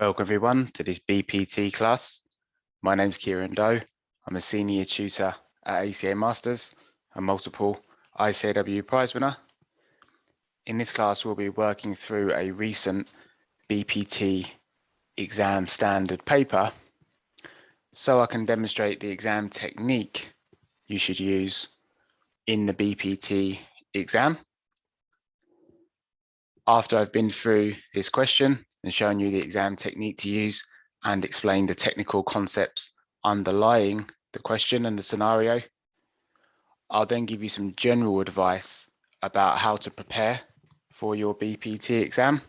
Welcome everyone to this BPT class. My name's Kieran. I'm a senior tutor at ACA Masters and multiple ICAEW prize winner. In this class, we'll be working through a recent BPT exam standard paper so I can demonstrate the exam technique you should use in the BPT exam. After I've been through this question and shown you the exam technique to use and explained the technical concepts underlying the question and the scenario, I'll then give you some general advice about how to prepare for your BPT exam.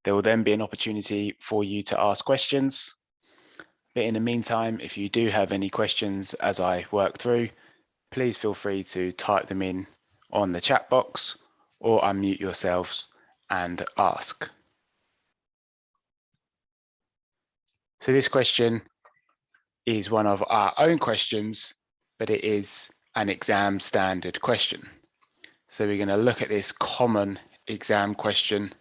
There will then be an opportunity for you to ask questions. But in the meantime, if you do have any questions as I work through, please feel free to type them in on the chat box or unmute yourselves and ask. So this question is one of our own questions, but it is an exam standard question. So we're going to look at this common exam question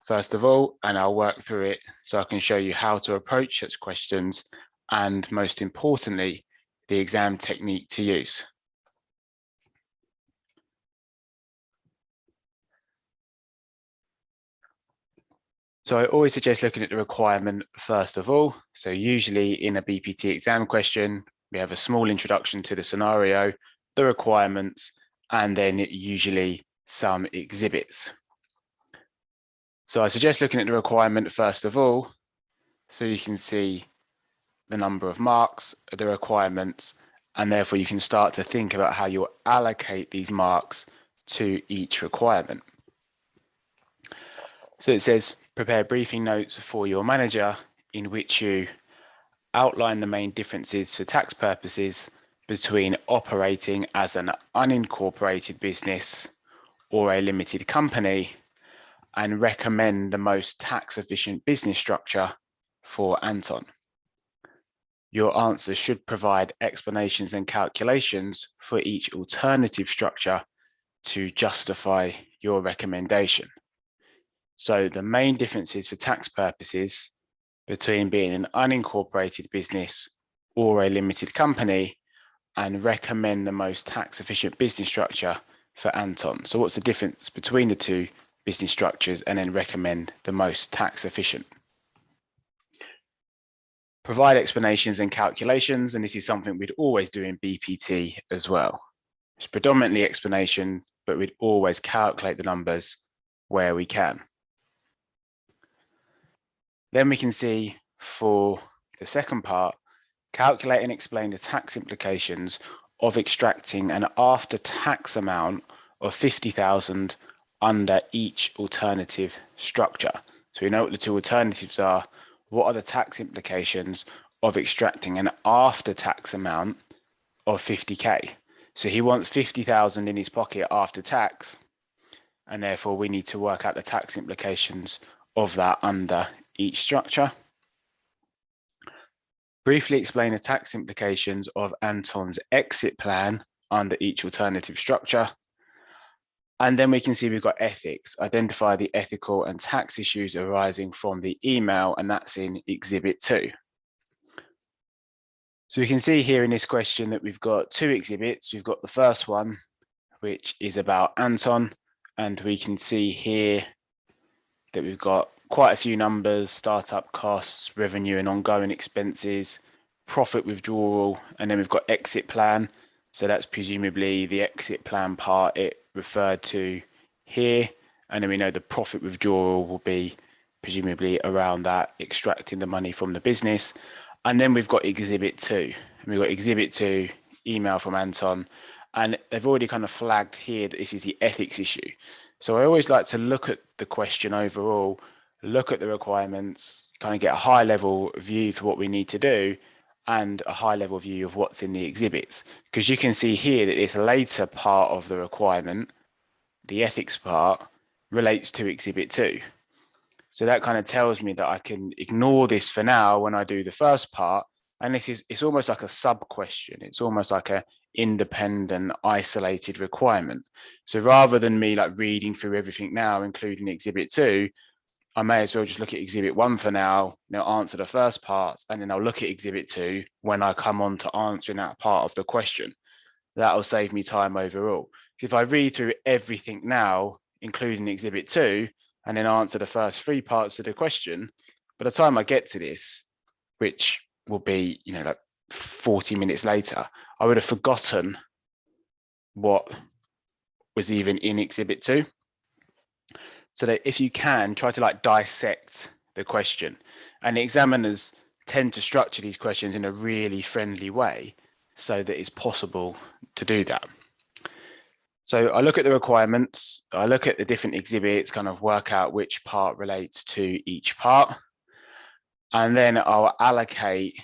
first of all, and I'll work through it so I can show you how to approach such questions and, most importantly, the exam technique to use. So I always suggest looking at the requirement first of all. So usually in a BPT exam question, we have a small introduction to the scenario, the requirements, and then usually some exhibits. So I suggest looking at the requirement first of all, so you can see the number of marks, the requirements, and therefore you can start to think about how you'll allocate these marks to each requirement. So it says, prepare briefing notes for your manager in which you outline the main differences for tax purposes between operating as an unincorporated business or a limited company, and recommend the most tax efficient business structure for Anton. Your answers should provide explanations and calculations for each alternative structure to justify your recommendation. So the main differences for tax purposes between being an unincorporated business or a limited company, and recommend the most tax efficient business structure for Anton. So what's the difference between the two business structures, and then recommend the most tax efficient? Provide explanations and calculations, and this is something we'd always do in BPT as well. It's predominantly explanation, but we'd always calculate the numbers where we can. Then we can see for the second part, calculate and explain the tax implications of extracting an after-tax amount of 50,000 under each alternative structure. So we know what the two alternatives are. What are the tax implications of extracting an after-tax amount of 50k? So he wants 50,000 in his pocket after tax, and therefore we need to work out the tax implications of that under each structure. Briefly explain the tax implications of Anton's exit plan under each alternative structure. And then we can see we've got ethics, identify the ethical and tax issues arising from the email, and that's in Exhibit 2. So we can see here in this question that we've got two exhibits. We've got the first one, which is about Anton, and we can see here that we've got quite a few numbers: startup costs, revenue and ongoing expenses, profit withdrawal, and then we've got exit plan. So that's presumably the exit plan part it referred to here. And then we know the profit withdrawal will be presumably around that, extracting the money from the business. And then we've got Exhibit 2. And we've got Exhibit 2, email from Anton. And they've already kind of flagged here that this is the ethics issue. So I always like to look at the question overall, look at the requirements, kind of get a high level view for what we need to do, and a high level view of what's in the exhibits. Because you can see here that this later part of the requirement, the ethics part, relates to Exhibit 2. So that kind of tells me that I can ignore this for now when I do the first part. And it's almost like a sub question. It's almost like an independent, isolated requirement. So rather than me like reading through everything now, including Exhibit 2, I may as well just look at exhibit 1 for now, answer the first part, and then I'll look at exhibit 2 when I come on to answering that part of the question. That'll save me time overall. If I read through everything now, including exhibit 2, and then answer the first 3 parts of the question, by the time I get to this, which will be, like 40 minutes later, I would have forgotten what was even in exhibit 2. So that if you can, try to like dissect the question. And the examiners tend to structure these questions in a really friendly way so that it's possible to do that. So I look at the requirements, I look at the different exhibits, kind of work out which part relates to each part, and then I'll allocate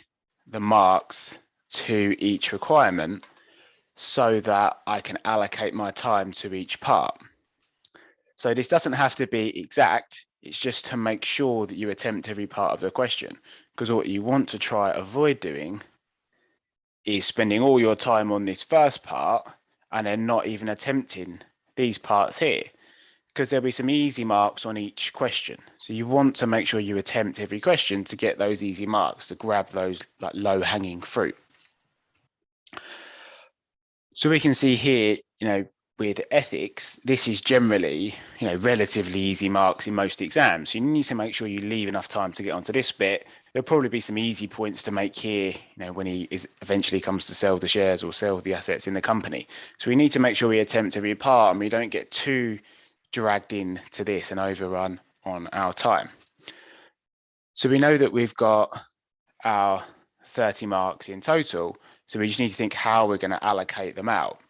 the marks to each requirement so that I can allocate my time to each part. So this doesn't have to be exact, it's just to make sure that you attempt every part of the question, because what you want to try avoid doing is spending all your time on this first part and then not even attempting these parts here, because there'll be some easy marks on each question. So you want to make sure you attempt every question to get those easy marks, to grab those like low-hanging fruit. So we can see here, with ethics, this is generally, relatively easy marks in most exams. You need to make sure you leave enough time to get onto this bit. There'll probably be some easy points to make here, when he eventually comes to sell the shares or sell the assets in the company. So we need to make sure we attempt every part and we don't get too dragged into this and overrun on our time. So we know that we've got our 30 marks in total. So we just need to think how we're going to allocate them out.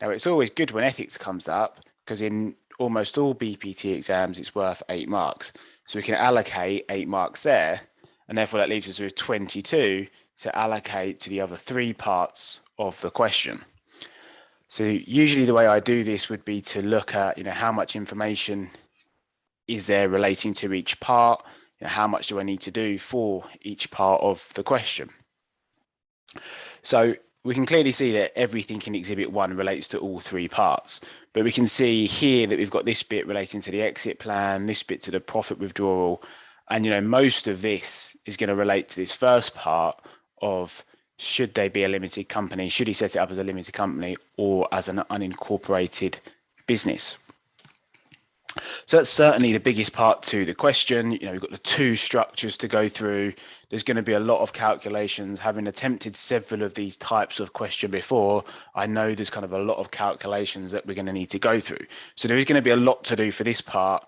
Now, it's always good when ethics comes up, because in almost all BPT exams, it's worth 8 marks. So we can allocate 8 marks there, and therefore that leaves us with 22 to allocate to the other 3 parts of the question. So usually the way I do this would be to look at, how much information is there relating to each part, how much do I need to do for each part of the question. So we can clearly see that everything in exhibit 1 relates to all 3 parts, but we can see here that we've got this bit relating to the exit plan, this bit to the profit withdrawal, and most of this is going to relate to this first part of should they be a limited company, should he set it up as a limited company or as an unincorporated business. So that's certainly the biggest part to the question. We've got the 2 structures to go through. There's going to be a lot of calculations. Having attempted several of these types of question before, I know there's kind of a lot of calculations that we're going to need to go through. So there is going to be a lot to do for this part.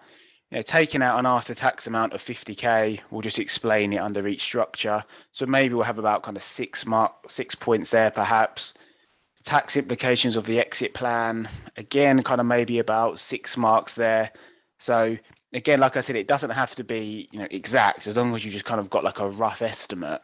Taking out an after-tax amount of 50k, we'll just explain it under each structure. So maybe we'll have about kind of 6 points there perhaps. Tax implications of the exit plan, again, kind of maybe about 6 marks there. So again, like I said, it doesn't have to be, exact. As long as you just kind of got like a rough estimate,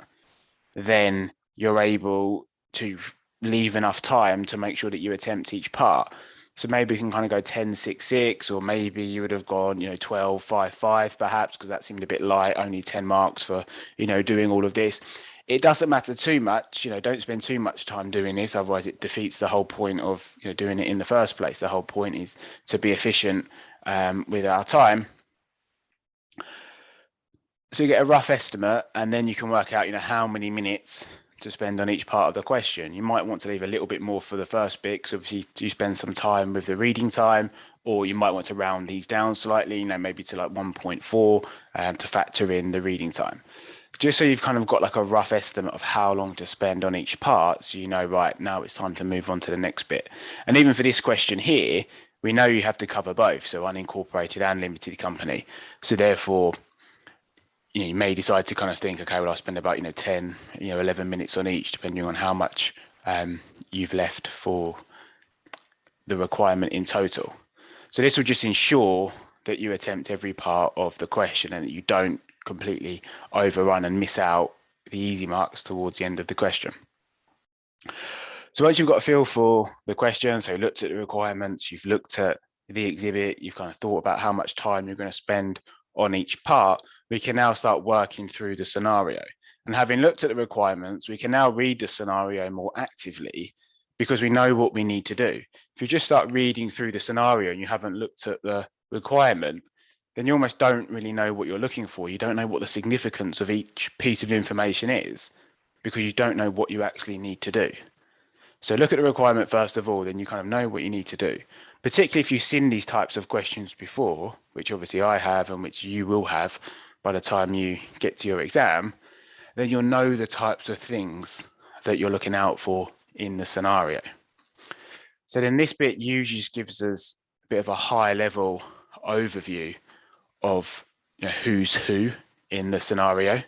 then you're able to leave enough time to make sure that you attempt each part. So maybe you can kind of go 10-6-6, or maybe you would have gone, 12-5-5 perhaps, because that seemed a bit light, only 10 marks for, doing all of this. It doesn't matter too much, don't spend too much time doing this, otherwise it defeats the whole point of doing it in the first place. The whole point is to be efficient with our time. So you get a rough estimate, and then you can work out, how many minutes to spend on each part of the question. You might want to leave a little bit more for the first bit, because obviously you spend some time with the reading time, or you might want to round these down slightly, maybe to like 1.4 to factor in the reading time. Just so you've kind of got like a rough estimate of how long to spend on each part, so right, now it's time to move on to the next bit. And even for this question here, we know you have to cover both, so unincorporated and limited company. So therefore, you may decide to kind of think, okay, well, I'll spend about 10, 11 minutes on each, depending on how much you've left for the requirement in total. So this will just ensure that you attempt every part of the question and that you don't completely overrun and miss out the easy marks towards the end of the question. So once you've got a feel for the question, so you looked at the requirements, you've looked at the exhibit, you've kind of thought about how much time you're going to spend on each part, we can now start working through the scenario. And having looked at the requirements, we can now read the scenario more actively because we know what we need to do. If you just start reading through the scenario and you haven't looked at the requirement, then you almost don't really know what you're looking for. You don't know what the significance of each piece of information is because you don't know what you actually need to do. So look at the requirement first of all, then you kind of know what you need to do. Particularly if you've seen these types of questions before, which obviously I have and which you will have by the time you get to your exam, then you'll know the types of things that you're looking out for in the scenario. So then this bit usually just gives us a bit of a high level overview of who's who in the scenario.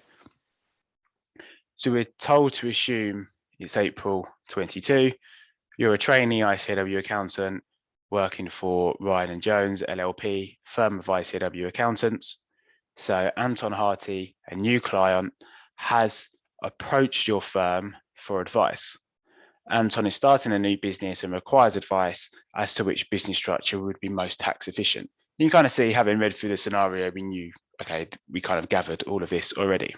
So we're told to assume it's April 22. You're a trainee ICAEW accountant working for Ryan and Jones LLP, firm of ICAEW accountants. So Anton Harty, a new client, has approached your firm for advice. Anton is starting a new business and requires advice as to which business structure would be most tax efficient. You can kind of see, having read through the scenario, we knew, okay, we kind of gathered all of this already.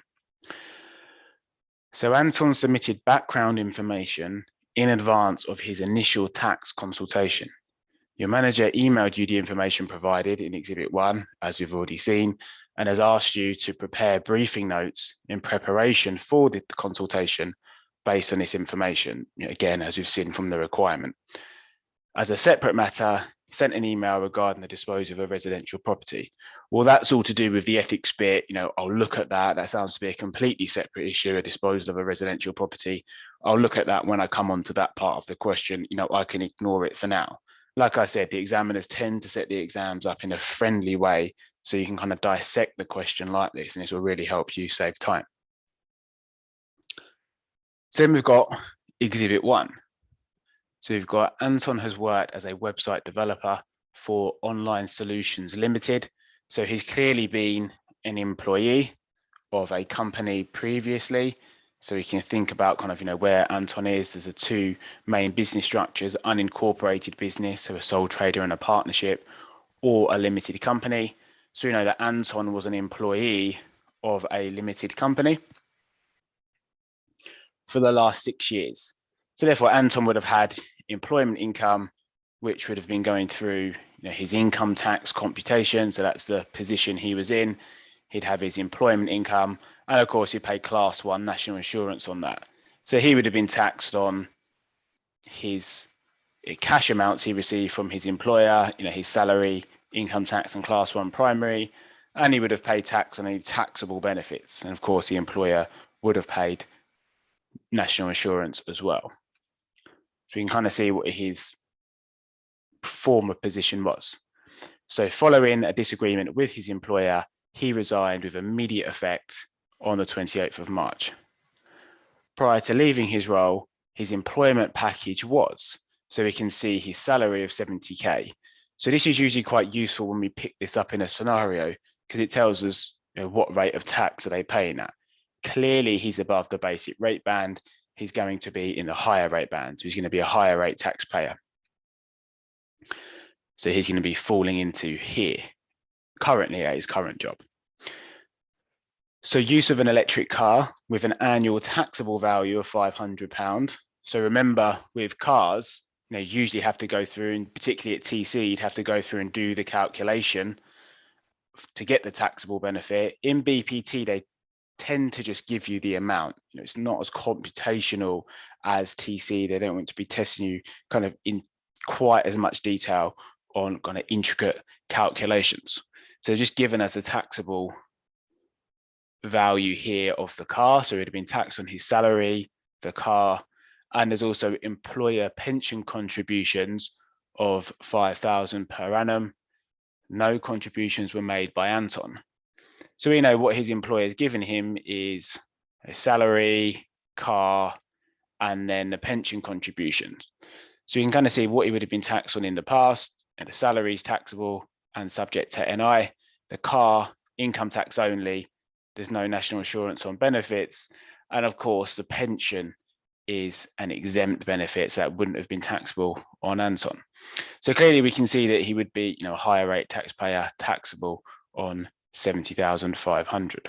So Anton submitted background information in advance of his initial tax consultation. Your manager emailed you the information provided in Exhibit 1, as we've already seen, and has asked you to prepare briefing notes in preparation for the consultation based on this information, again, as we've seen from the requirement. As a separate matter, sent an email regarding the disposal of a residential property. Well, that's all to do with the ethics bit. I'll look at that. That sounds to be a completely separate issue, a disposal of a residential property. I'll look at that when I come on to that part of the question. I can ignore it for now. Like I said, the examiners tend to set the exams up in a friendly way, so you can kind of dissect the question like this, and this will really help you save time. So then we've got Exhibit 1. So we've got Anton has worked as a website developer for Online Solutions Limited. So he's clearly been an employee of a company previously. So we can think about kind of, where Anton is. There's the two main business structures: unincorporated business, so a sole trader and a partnership, or a limited company. So we know that Anton was an employee of a limited company for the last 6 years. So therefore, Anton would have had employment income, which would have been going through his income tax computation. So that's the position he was in. He'd have his employment income, and of course, he'd pay Class 1 national insurance on that. So he would have been taxed on his cash amounts he received from his employer, his salary, income tax, and Class 1 primary, and he would have paid tax on any taxable benefits. And of course, the employer would have paid national insurance as well. So we can kind of see what his former position was. So following a disagreement with his employer, he resigned with immediate effect on the 28th of March. Prior to leaving his role, his employment package was, so we can see his salary of 70K. So this is usually quite useful when we pick this up in a scenario, because it tells us what rate of tax are they paying at. Clearly, he's above the basic rate band. He's going to be in the higher rate band. So he's going to be a higher rate taxpayer. So he's going to be falling into here, currently at his current job. So use of an electric car with an annual taxable value of £500. So remember, with cars, you usually have to go through, and particularly at TC, you'd have to go through and do the calculation to get the taxable benefit. In BPT, they tend to just give you the amount. It's not as computational as TC. They don't want to be testing you kind of in quite as much detail on kind of intricate calculations. So just given as a taxable value here of the car. So it would have been taxed on his salary, the car, and there's also employer pension contributions of 5,000 per annum. No contributions were made by Anton. So we know what his employer has given him is a salary, car, and then the pension contributions. So you can kind of see what he would have been taxed on in the past, and the salary is taxable and subject to NI. The car, income tax only. There's no national insurance on benefits. And of course, the pension is an exempt benefit, so that wouldn't have been taxable on Anton. So clearly we can see that he would be, a higher rate taxpayer, taxable on 70,500.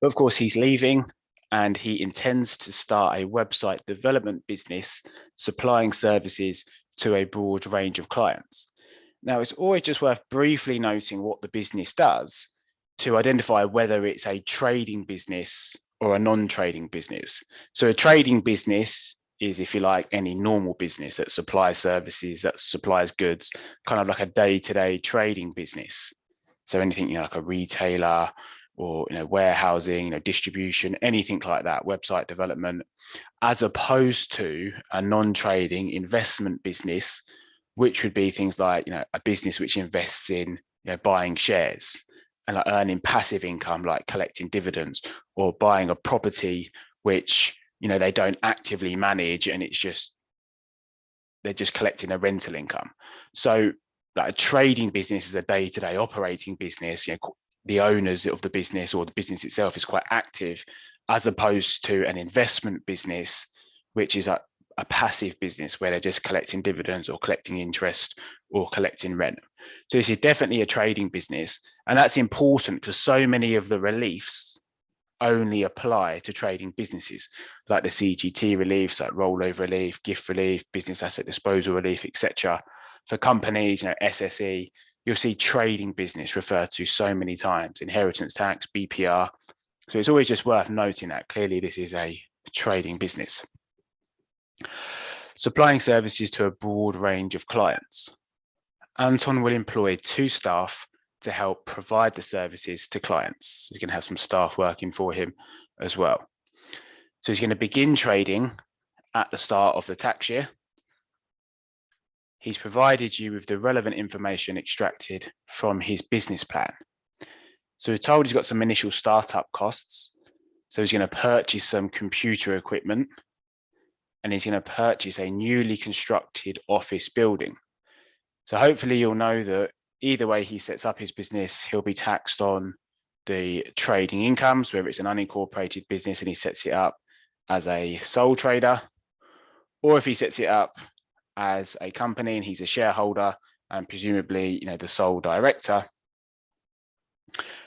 But of course, he's leaving and he intends to start a website development business supplying services to a broad range of clients. Now, it's always just worth briefly noting what the business does to identify whether it's a trading business or a non-trading business. So a trading business is, if you like, any normal business that supplies services, that supplies goods, kind of like a day-to-day trading business. So anything, like a retailer or, warehousing, distribution, anything like that, website development, as opposed to a non-trading investment business, which would be things like, a business which invests in, buying shares and like earning passive income, like collecting dividends, or buying a property which, they don't actively manage, and they're just collecting a rental income. So like a trading business is a day-to-day operating business. The owners of the business or the business itself is quite active, as opposed to an investment business, which is a passive business where they're just collecting dividends or collecting interest or collecting rent. So this is definitely a trading business. And that's important because so many of the reliefs only apply to trading businesses, like the CGT reliefs, like rollover relief, gift relief, business asset disposal relief, etc. For companies, SSE, you'll see trading business referred to so many times, inheritance tax, BPR. So it's always just worth noting that clearly this is a trading business. Supplying services to a broad range of clients. Anton will employ 2 staff to help provide the services to clients. He's going to have some staff working for him as well. So he's going to begin trading at the start of the tax year. He's provided you with the relevant information extracted from his business plan. So we're told he's got some initial startup costs. So he's going to purchase some computer equipment, and he's going to purchase a newly constructed office building. So hopefully you'll know that either way he sets up his business, he'll be taxed on the trading incomes, whether it's an unincorporated business and he sets it up as a sole trader, or if he sets it up as a company and he's a shareholder and presumably, the sole director,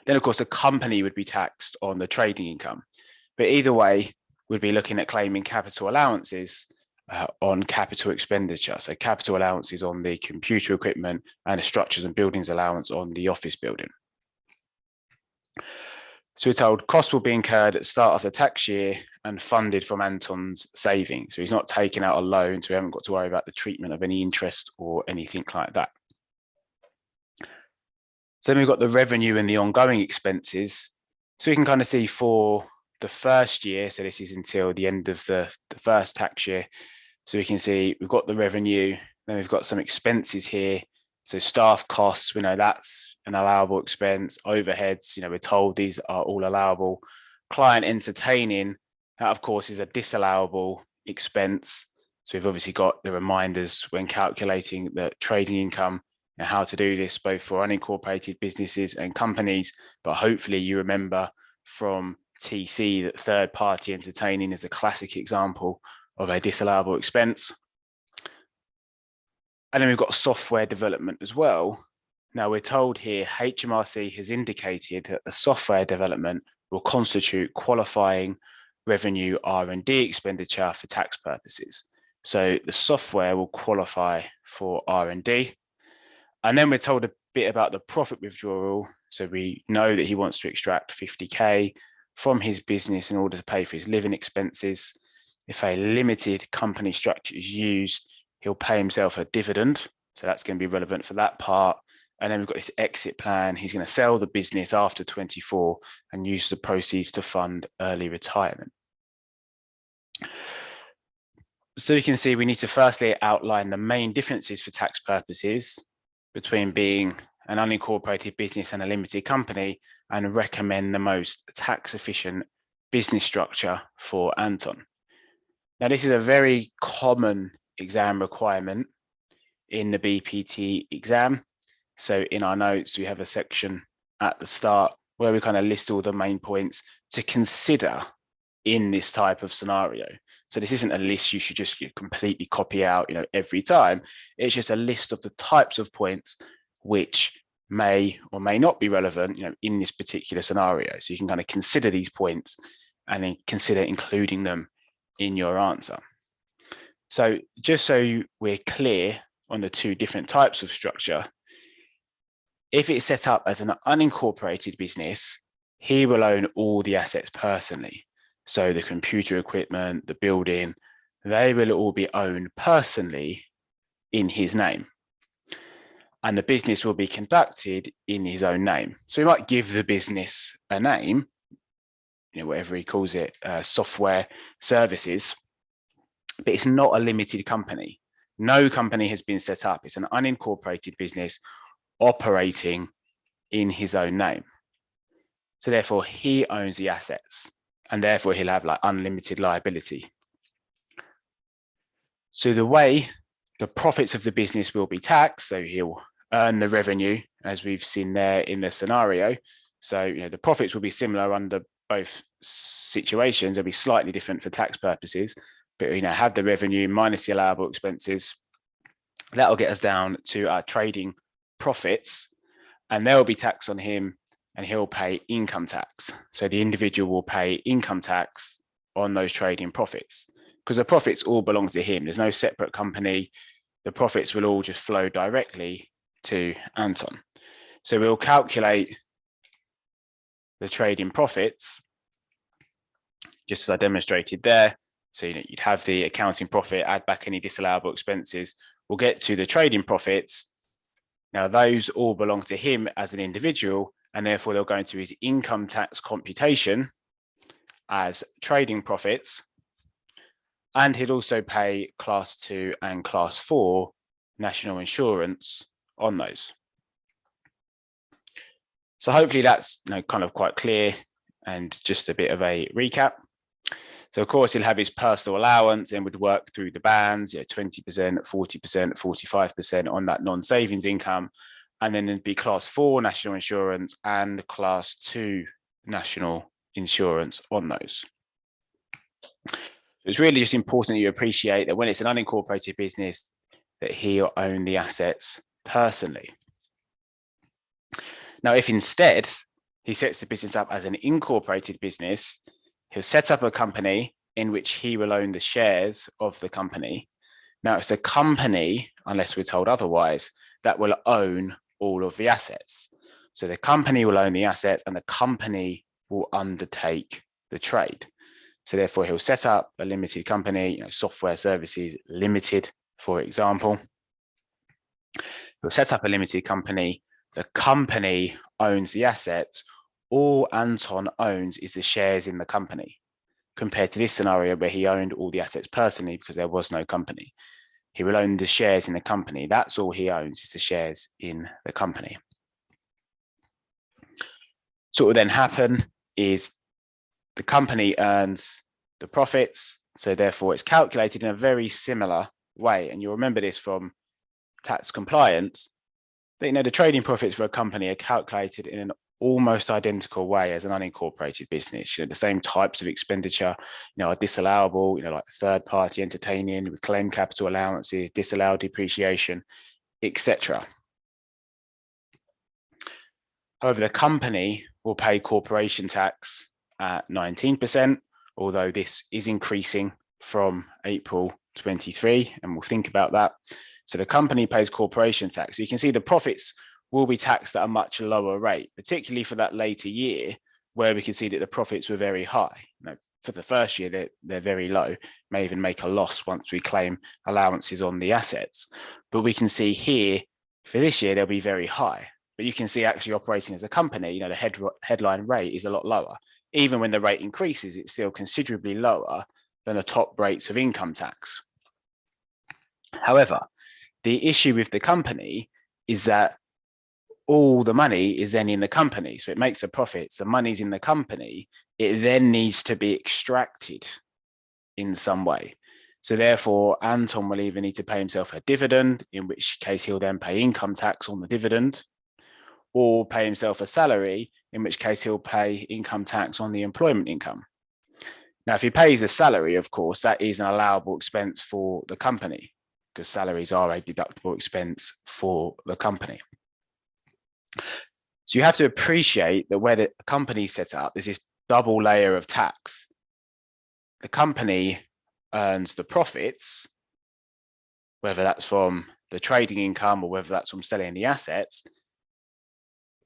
then of course the company would be taxed on the trading income. But either way, we'd be looking at claiming capital allowances on capital expenditure. So capital allowances on the computer equipment and the structures and buildings allowance on the office building. So we're told costs will be incurred at the start of the tax year and funded from Anton's savings. So he's not taking out a loan, so we haven't got to worry about the treatment of any interest or anything like that. So then we've got the revenue and the ongoing expenses. So we can kind of see for the first year, so this is until the end of the first tax year. So we can see we've got the revenue, then we've got some expenses here. So staff costs, we know that's an allowable expense. Overheads, we're told these are all allowable. Client entertaining, that of course is a disallowable expense. So we've obviously got the reminders when calculating the trading income and how to do this both for unincorporated businesses and companies. But hopefully you remember from TC that third party entertaining is a classic example of a disallowable expense. And then we've got software development as well. Now we're told here HMRC has indicated that the software development will constitute qualifying revenue R&D expenditure for tax purposes. So the software will qualify for R&D. And then we're told a bit about the profit withdrawal. So we know that he wants to extract 50K from his business in order to pay for his living expenses. If a limited company structure is used, he'll pay himself a dividend. So that's going to be relevant for that part. And then we've got this exit plan. He's going to sell the business after 24 and use the proceeds to fund early retirement. So you can see we need to firstly outline the main differences for tax purposes between being an unincorporated business and a limited company, and recommend the most tax efficient business structure for Anton. Now, this is a very common exam requirement in the BPT exam. So in our notes, we have a section at the start where we kind of list all the main points to consider in this type of scenario. So this isn't a list you should just completely copy out, every time. It's just a list of the types of points which may or may not be relevant, in this particular scenario. So you can kind of consider these points and then consider including them in your answer. So just so we're clear on the 2 different types of structure. If it's set up as an unincorporated business, he will own all the assets personally. So the computer equipment, the building, they will all be owned personally in his name. And the business will be conducted in his own name. So he might give the business a name, whatever he calls it, software services, but it's not a limited company. No company has been set up. It's an unincorporated business operating in his own name. So therefore, he owns the assets, and therefore he'll have like unlimited liability. So the way the profits of the business will be taxed, so he'll earn the revenue, as we've seen there in the scenario. So the profits will be similar under both situations. They'll be slightly different for tax purposes, but have the revenue minus the allowable expenses. That'll get us down to our trading profits, and they'll be taxed on him, and he'll pay income tax. So the individual will pay income tax on those trading profits, because the profits all belong to him. There's no separate company. The profits will all just flow directly to Anton. So we'll calculate the trading profits, just as I demonstrated there. So you'd have the accounting profit, add back any disallowable expenses. We'll get to the trading profits. Now, those all belong to him as an individual, and therefore they'll go into his income tax computation as trading profits. And he'd also pay class 2 and class 4 national insurance on those. So hopefully that's kind of quite clear, and just a bit of a recap. So of course he'll have his personal allowance and would work through the bands, 20%, 40%, 45% on that non-savings income. And then it'd be class 4 national insurance and class 2 national insurance on those. It's really just important that you appreciate that when it's an unincorporated business, that he'll own the assets personally. Now, if instead he sets the business up as an incorporated business, he'll set up a company in which he will own the shares of the company. Now, it's a company, unless we're told otherwise, that will own all of the assets. So the company will own the assets, and the company will undertake the trade. So therefore, he'll set up a limited company, software services limited, for example. He'll set up a limited company. The company owns the assets. All Anton owns is the shares in the company, compared to this scenario where he owned all the assets personally because there was no company. He will own the shares in the company. That's all he owns, is the shares in the company. So what will then happen is the company earns the profits. So therefore it's calculated in a very similar way. And you'll remember this from tax compliance, that the trading profits for a company are calculated in an almost identical way as an unincorporated business. The same types of expenditure, are disallowable, like third-party entertaining, reclaimed capital allowances, disallowed depreciation, etc. However, the company will pay corporation tax at 19%, although this is increasing from April 23, and we'll think about that. So the company pays corporation tax. So you can see the profits will be taxed at a much lower rate, particularly for that later year, where we can see that the profits were very high. For the first year, they're very low, may even make a loss once we claim allowances on the assets. But we can see here, for this year, they'll be very high. But you can see actually operating as a company, the headline rate is a lot lower. Even when the rate increases, it's still considerably lower than the top rates of income tax. However, the issue with the company is that all the money is then in the company. So it makes the profits, the money's in the company. It then needs to be extracted in some way. So therefore, Anton will either need to pay himself a dividend, in which case he'll then pay income tax on the dividend, or pay himself a salary, in which case he'll pay income tax on the employment income. Now, if he pays a salary, of course, that is an allowable expense for the company, because salaries are a deductible expense for the company. So you have to appreciate that where the company is set up, there's this double layer of tax. The company earns the profits, whether that's from the trading income or whether that's from selling the assets,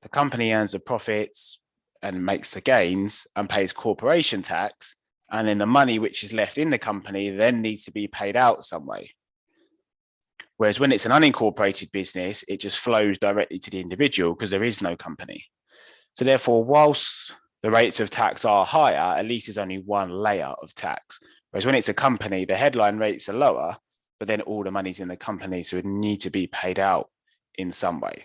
The company earns the profits and makes the gains and pays corporation tax, and then the money which is left in the company then needs to be paid out some way. Whereas when it's an unincorporated business, it just flows directly to the individual because there is no company. So therefore, whilst the rates of tax are higher, at least there's only one layer of tax. Whereas when it's a company, the headline rates are lower, but then all the money's in the company, so it need to be paid out in some way.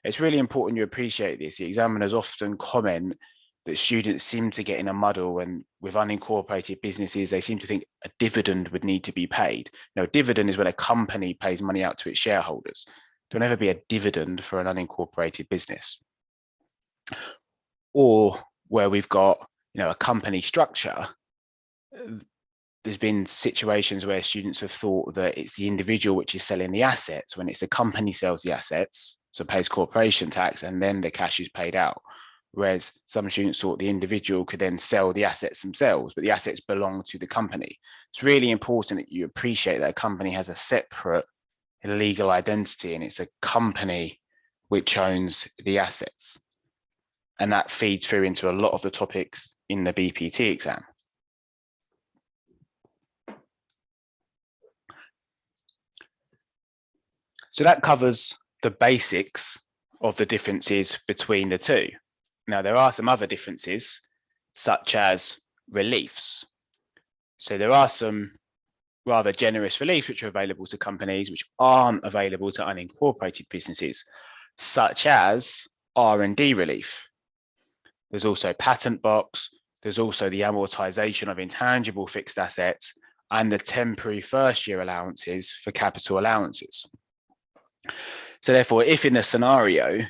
It's really important you appreciate this. The examiners often comment that students seem to get in a muddle, and with unincorporated businesses, they seem to think a dividend would need to be paid. No, dividend is when a company pays money out to its shareholders. There'll never be a dividend for an unincorporated business. Or where we've got, a company structure, there's been situations where students have thought that it's the individual which is selling the assets when it's the company sells the assets, so pays corporation tax, and then the cash is paid out. Whereas some students thought the individual could then sell the assets themselves, but the assets belong to the company. It's really important that you appreciate that a company has a separate legal identity, and it's a company which owns the assets. And that feeds through into a lot of the topics in the BPT exam. So that covers the basics of the differences between the two. Now, there are some other differences, such as reliefs. So there are some rather generous reliefs which are available to companies which aren't available to unincorporated businesses, such as R&D relief. There's also patent box. There's also the amortization of intangible fixed assets and the temporary first-year allowances for capital allowances. So therefore, if in the scenario,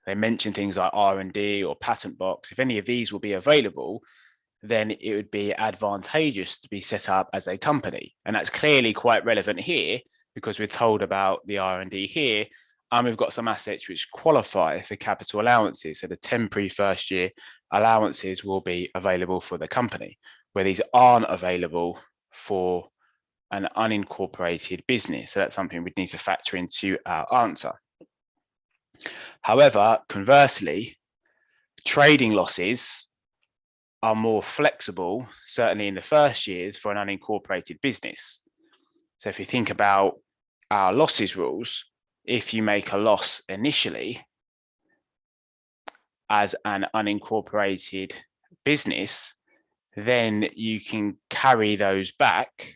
they mention things like R&D or patent box, if any of these will be available, then it would be advantageous to be set up as a company. And that's clearly quite relevant here because we're told about the R&D here, and we've got some assets which qualify for capital allowances. So the temporary first year allowances will be available for the company, where these aren't available for an unincorporated business. So that's something we'd need to factor into our answer. However, conversely, trading losses are more flexible, certainly in the first years, for an unincorporated business. So if you think about our losses rules, if you make a loss initially as an unincorporated business, then you can carry those back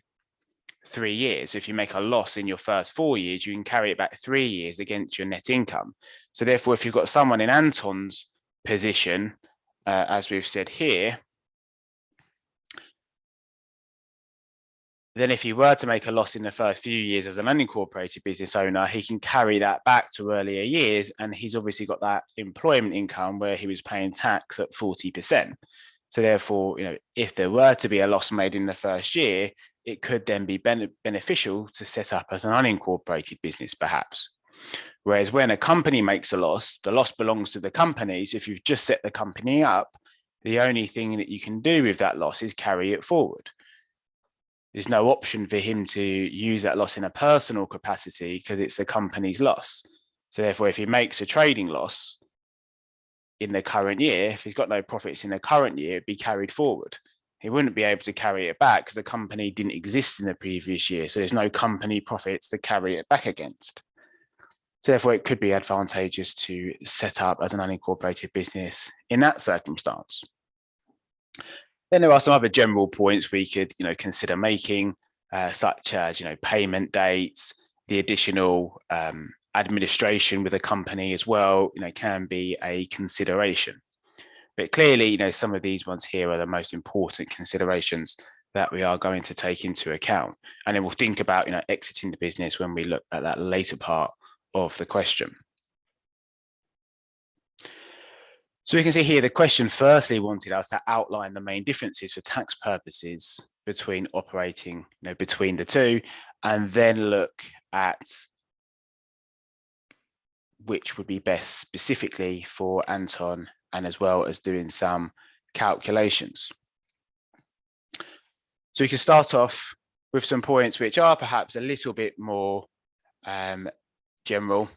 3 years. So if you make a loss in your first 4 years, you can carry it back 3 years against your net income. So therefore, if you've got someone in Anton's position, as we've said here, then if he were to make a loss in the first few years as an unincorporated business owner, he can carry that back to earlier years. And he's obviously got that employment income where he was paying tax at 40%. So therefore, if there were to be a loss made in the first year, it could then be beneficial to set up as an unincorporated business, perhaps. Whereas when a company makes a loss, the loss belongs to the company. So if you've just set the company up, the only thing that you can do with that loss is carry it forward. There's no option for him to use that loss in a personal capacity because it's the company's loss. So therefore, if he makes a trading loss in the current year, if he's got no profits in the current year, it'd be carried forward. He wouldn't be able to carry it back because the company didn't exist in the previous year. So there's no company profits to carry it back against. So therefore, it could be advantageous to set up as an unincorporated business in that circumstance. Then there are some other general points we could, consider making, such as, payment dates, the additional administration with a company as well, can be a consideration. But clearly, some of these ones here are the most important considerations that we are going to take into account. And then we'll think about, exiting the business when we look at that later part of the question. So we can see here the question firstly wanted us to outline the main differences for tax purposes between operating, between the two, and then look at which would be best specifically for Anton, and as well as doing some calculations. So we can start off with some points which are perhaps a little bit more general.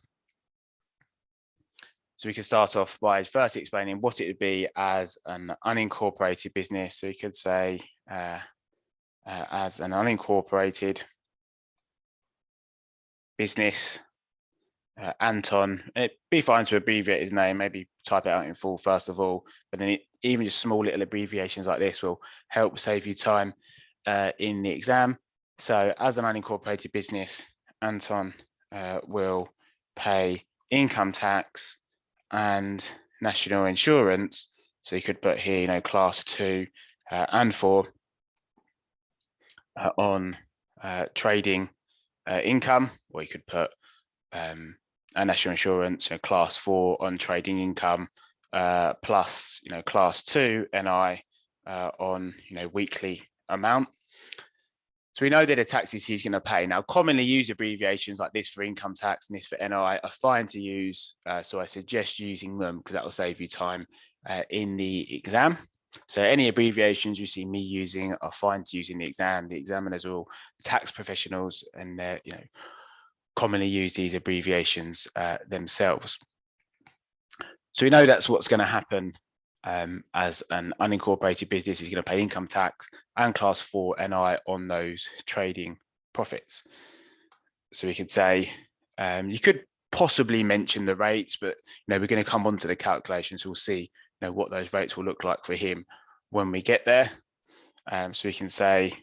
So we could start off by first explaining what it would be as an unincorporated business. So you could say as an unincorporated business, Anton, it'd be fine to abbreviate his name, maybe type it out in full first of all, but then even just small little abbreviations like this will help save you time in the exam. So as an unincorporated business, Anton will pay income tax and national insurance. So you could put here, class 2 and 4 on trading income, or you could put a national insurance, class 4 on trading income, plus class 2 NI on weekly amount. So we know that the taxes he's going to pay. Now, commonly used abbreviations like this for income tax and this for NI are fine to use. So I suggest using them because that will save you time in the exam. So any abbreviations you see me using are fine to use in the exam. The examiners are all tax professionals and they're commonly use these abbreviations themselves. So we know that's what's going to happen as an unincorporated business is going to pay income tax and class 4 NI on those trading profits. So we could say you could possibly mention the rates, but we're going to come on to the calculations. So we'll see what those rates will look like for him when we get there. So we can say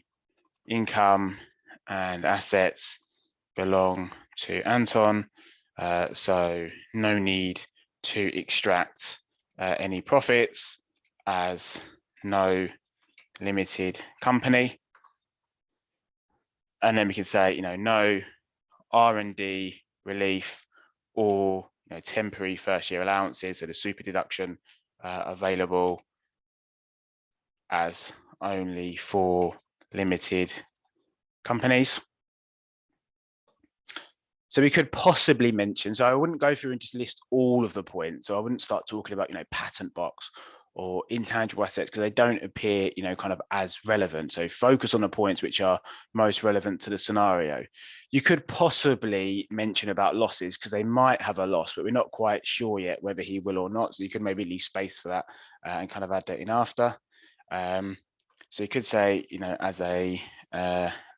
income and assets belong to Anton, so no need to extract any profits as no limited company. And then we can say no R&D relief or temporary first year allowances, so the super deduction available as only for limited companies. So we could possibly mention, so I wouldn't go through and just list all of the points. So I wouldn't start talking about, patent box or intangible assets because they don't appear, kind of as relevant. So focus on the points which are most relevant to the scenario. You could possibly mention about losses because they might have a loss, but we're not quite sure yet whether he will or not. So you could maybe leave space for that and kind of add that in after. So you could say, as a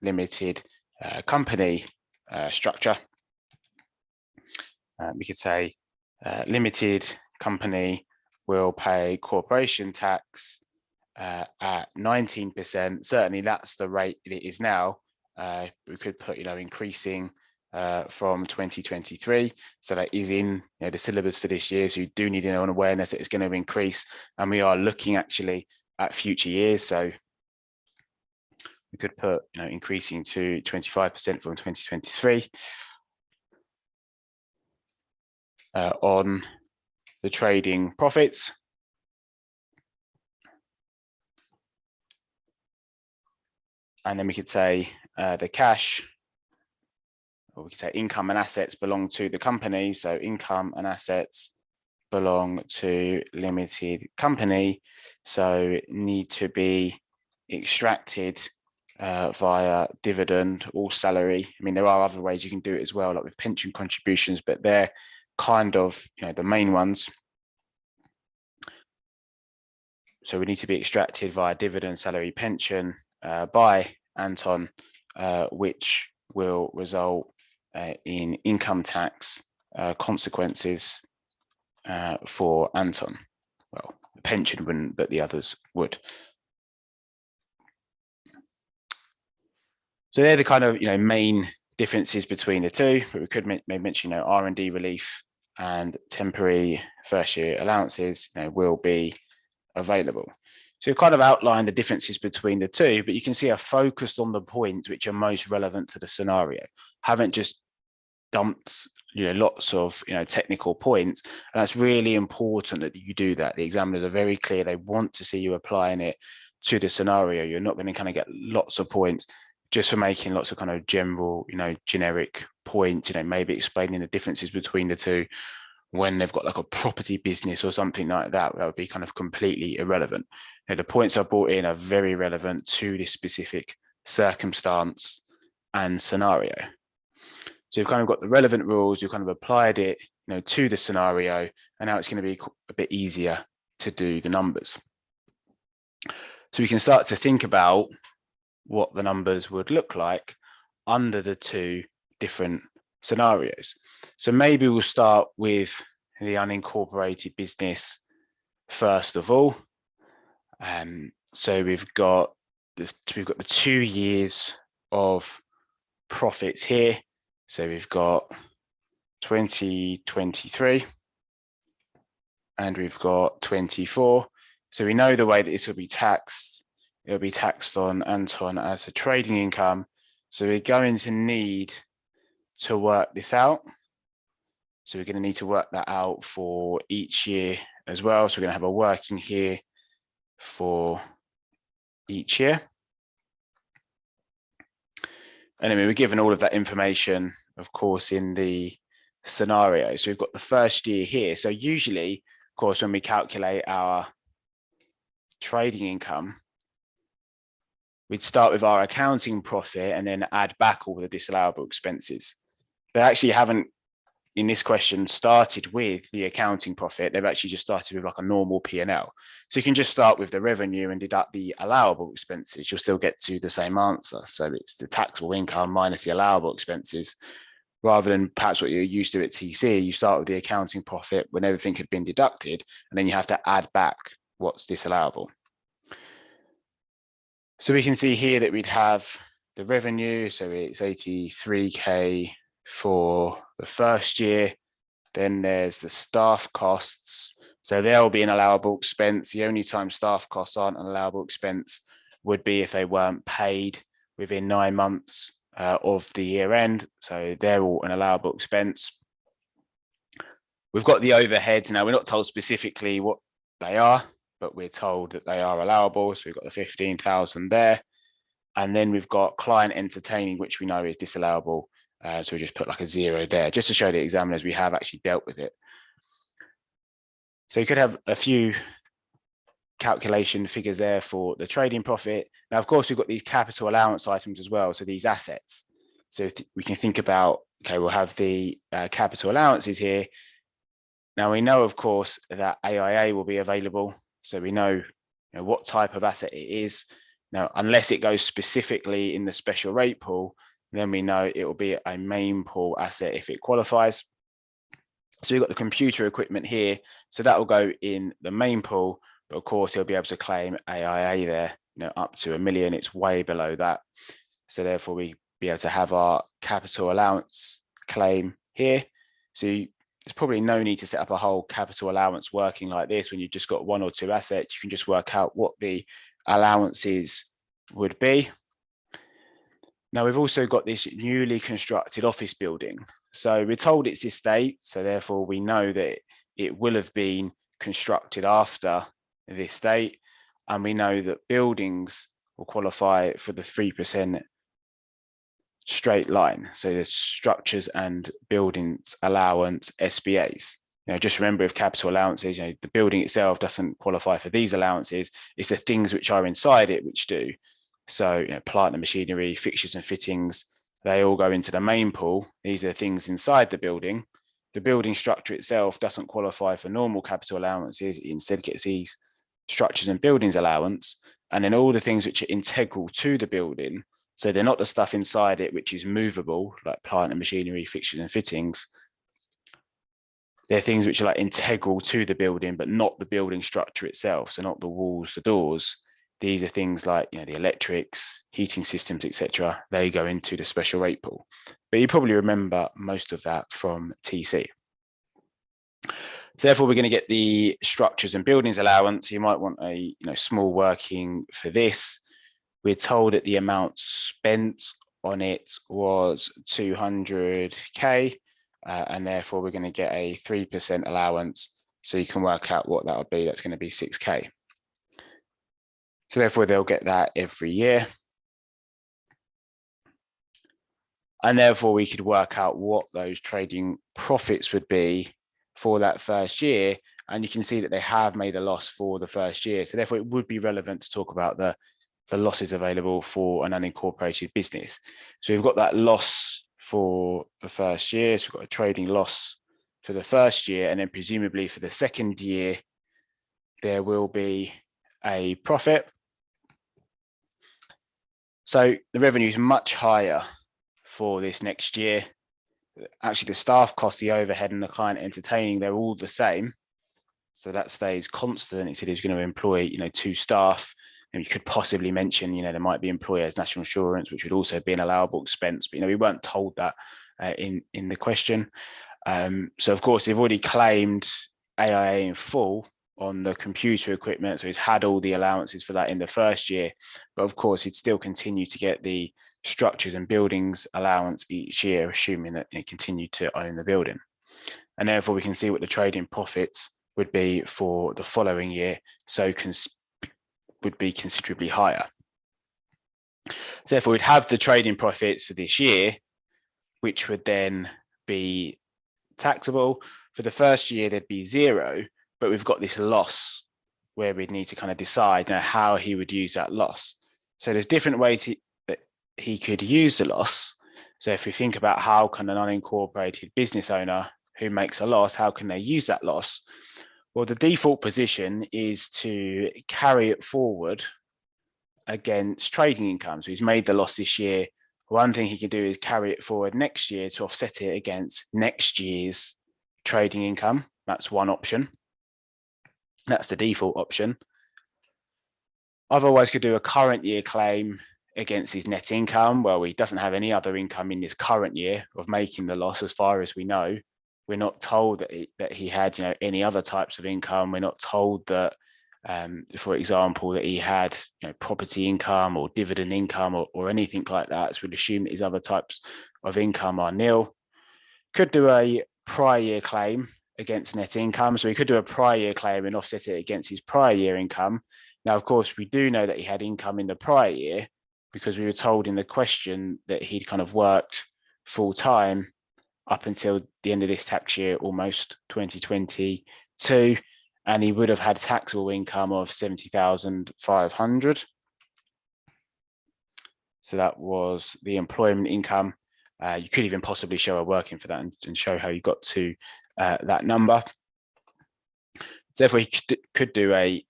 limited company structure, we could say limited company will pay corporation tax at 19%. Certainly that's the rate it is now. We could put, increasing from 2023. So that is in the syllabus for this year. So you do need an awareness that it's going to increase. And we are looking actually at future years. So we could put, increasing to 25% from 2023 on the trading profits. And then we could say the cash, or we could say income and assets belong to the company. So income and assets belong to limited company. So need to be extracted via dividend or salary. I mean, there are other ways you can do it as well, like with pension contributions, but they're kind of the main ones. So we need to be extracted via dividend, salary, pension by Anton, which will result in income tax consequences for Anton. Well, the pension wouldn't, but the others would. So they're the kind of main differences between the two, but we could maybe mention R&D relief and temporary first year allowances will be available. So we've kind of outlined the differences between the two, but you can see I focused on the points which are most relevant to the scenario. Haven't just dumped lots of technical points, and that's really important that you do that. The examiners are very clear; they want to see you applying it to the scenario. You're not going to kind of get lots of points just for making lots of kind of general, generic points, maybe explaining the differences between the two when they've got like a property business or something like that. That would be kind of completely irrelevant. The points I've brought in are very relevant to this specific circumstance and scenario. So you've kind of got the relevant rules, you've kind of applied it, to the scenario, and now it's going to be a bit easier to do the numbers. So we can start to think about what the numbers would look like under the two different scenarios. So maybe we'll start with the unincorporated business first of all. So we've got the 2 years of profits here. So we've got 2023 and we've got 24. So we know the way that this will be taxed. It'll be taxed on Anton as a trading income. So we're going to need to work this out. So we're going to need to work that out for each year as well. So we're going to have a working here for each year. And then we were given all of that information, of course, in the scenario. So we've got the first year here. So usually, of course, when we calculate our trading income, we'd start with our accounting profit and then add back all the disallowable expenses. They actually haven't, in this question, started with the accounting profit. They've actually just started with like a normal P&L. So you can just start with the revenue and deduct the allowable expenses. You'll still get to the same answer. So it's the taxable income minus the allowable expenses, rather than perhaps what you're used to at TC. You start with the accounting profit when everything had been deducted, and then you have to add back what's disallowable. So we can see here that we'd have the revenue. So it's 83K for the first year. Then there's the staff costs. So they'll be an allowable expense. The only time staff costs aren't an allowable expense would be if they weren't paid within 9 months of the year end. So they're all an allowable expense. We've got the overheads. Now, we're not told specifically what they are, but we're told that they are allowable. So we've got the 15,000 there. And then we've got client entertaining, which we know is disallowable. So we just put like a 0 there, just to show the examiners we have actually dealt with it. So you could have a few calculation figures there for the trading profit. Now, of course, we've got these capital allowance items as well. So these assets. So we can think about, okay, we'll have the capital allowances here. Now we know, of course, that AIA will be available. So we know, what type of asset it is. Now, unless it goes specifically in the special rate pool, then we know it will be a main pool asset if it qualifies. So we've got the computer equipment here. So that will go in the main pool, but of course he'll be able to claim AIA there, up to $1 million. It's way below that. So therefore we be able to have our capital allowance claim here. So there's probably no need to set up a whole capital allowance working like this. When you've just got 1 or 2 assets, you can just work out what the allowances would be. Now, we've also got this newly constructed office building. So we're told it's estate, so therefore we know that it will have been constructed after this date. And we know that buildings will qualify for the 3% straight line. So the structures and buildings allowance SBAs. Just remember, with capital allowances, the building itself doesn't qualify for these allowances. It's the things which are inside it which do. So plant and machinery, fixtures and fittings, they all go into the main pool. These are the things inside the building. The building structure itself doesn't qualify for normal capital allowances. It instead gets these structures and buildings allowance. And then all the things which are integral to the building, so they're not the stuff inside it which is movable, like plant and machinery, fixtures and fittings. They're things which are like integral to the building, but not the building structure itself. So not the walls, the doors. These are things like the electrics, heating systems, etc. They go into the special rate pool. But you probably remember most of that from TC. So therefore, we're going to get the structures and buildings allowance. You might want a small working for this. We're told that the amount spent on it was 200K, and therefore we're going to get a 3% allowance. So you can work out what that would be. That's going to be 6K. So therefore they'll get that every year. And therefore we could work out what those trading profits would be for that first year. And you can see that they have made a loss for the first year. So therefore it would be relevant to talk about the losses available for an unincorporated business. So we've got that loss for the first year. So we've got a trading loss for the first year, and then presumably for the second year, there will be a profit. So the revenue is much higher for this next year. Actually, the staff cost, the overhead, and the client entertaining, they're all the same. So that stays constant. It said he's going to employ, 2 staff. And you could possibly mention, there might be employers' national insurance, which would also be an allowable expense. But, we weren't told that in the question. So, of course, they've already claimed AIA in full on the computer equipment. So he's had all the allowances for that in the first year. But, of course, he'd still continue to get the structures and buildings allowance each year, assuming that he continued to own the building. And therefore, we can see what the trading profits would be for the following year. So would be considerably higher. So therefore, we'd have the trading profits for this year, which would then be taxable. For the first year, there'd be 0, but we've got this loss where we'd need to kind of decide how he would use that loss. So there's different ways that he could use the loss. So if we think about how can an unincorporated business owner who makes a loss, how can they use that loss? Well, the default position is to carry it forward against trading income. So he's made the loss this year. One thing he can do is carry it forward next year to offset it against next year's trading income. That's one option. That's the default option. Otherwise, could do a current year claim against his net income. Well, he doesn't have any other income in this current year of making the loss, as far as we know. We're not told that he had, any other types of income. We're not told that, for example, that he had, property income or dividend income or anything like that. So we'd assume that his other types of income are nil. Could do a prior year claim against net income. So he could do a prior year claim and offset it against his prior year income. Now, of course, we do know that he had income in the prior year because we were told in the question that he'd kind of worked full time up until the end of this tax year, almost 2022, and he would have had taxable income of 70,500. So that was the employment income. You could even possibly show a working for that and show how you got to that number. So therefore, he could do a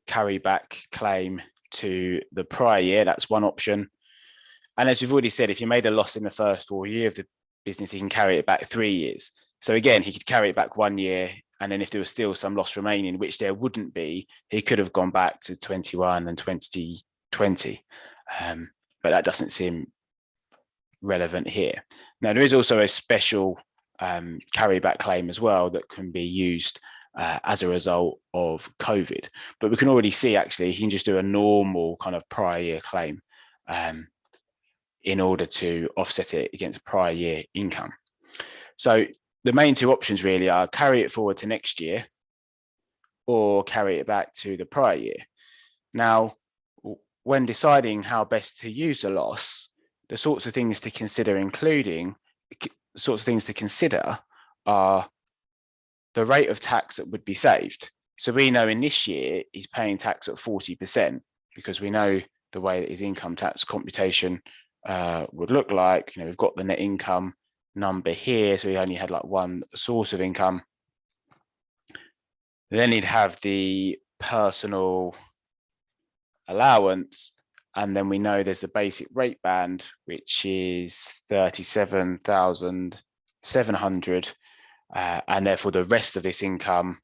carryback claim to the prior year. That's one option. And as we've already said, if you made a loss in the first full year of the business, he can carry it back 3 years. So again, he could carry it back 1 year, and then if there was still some loss remaining, which there wouldn't be, he could have gone back to 21 and 2020. But that doesn't seem relevant here. Now, there is also a special carryback claim as well that can be used as a result of COVID. But we can already see, actually, he can just do a normal kind of prior year claim in order to offset it against prior year income. So the main 2 options really are carry it forward to next year or carry it back to the prior year. Now, when deciding how best to use the loss, the sorts of things to consider are the rate of tax that would be saved. So we know in this year, he's paying tax at 40% because we know the way that his income tax computation would look like. We've got the net income number here, so he only had like one source of income. Then he'd have the personal allowance, and then we know there's a basic rate band, which is 37,700, and therefore the rest of this income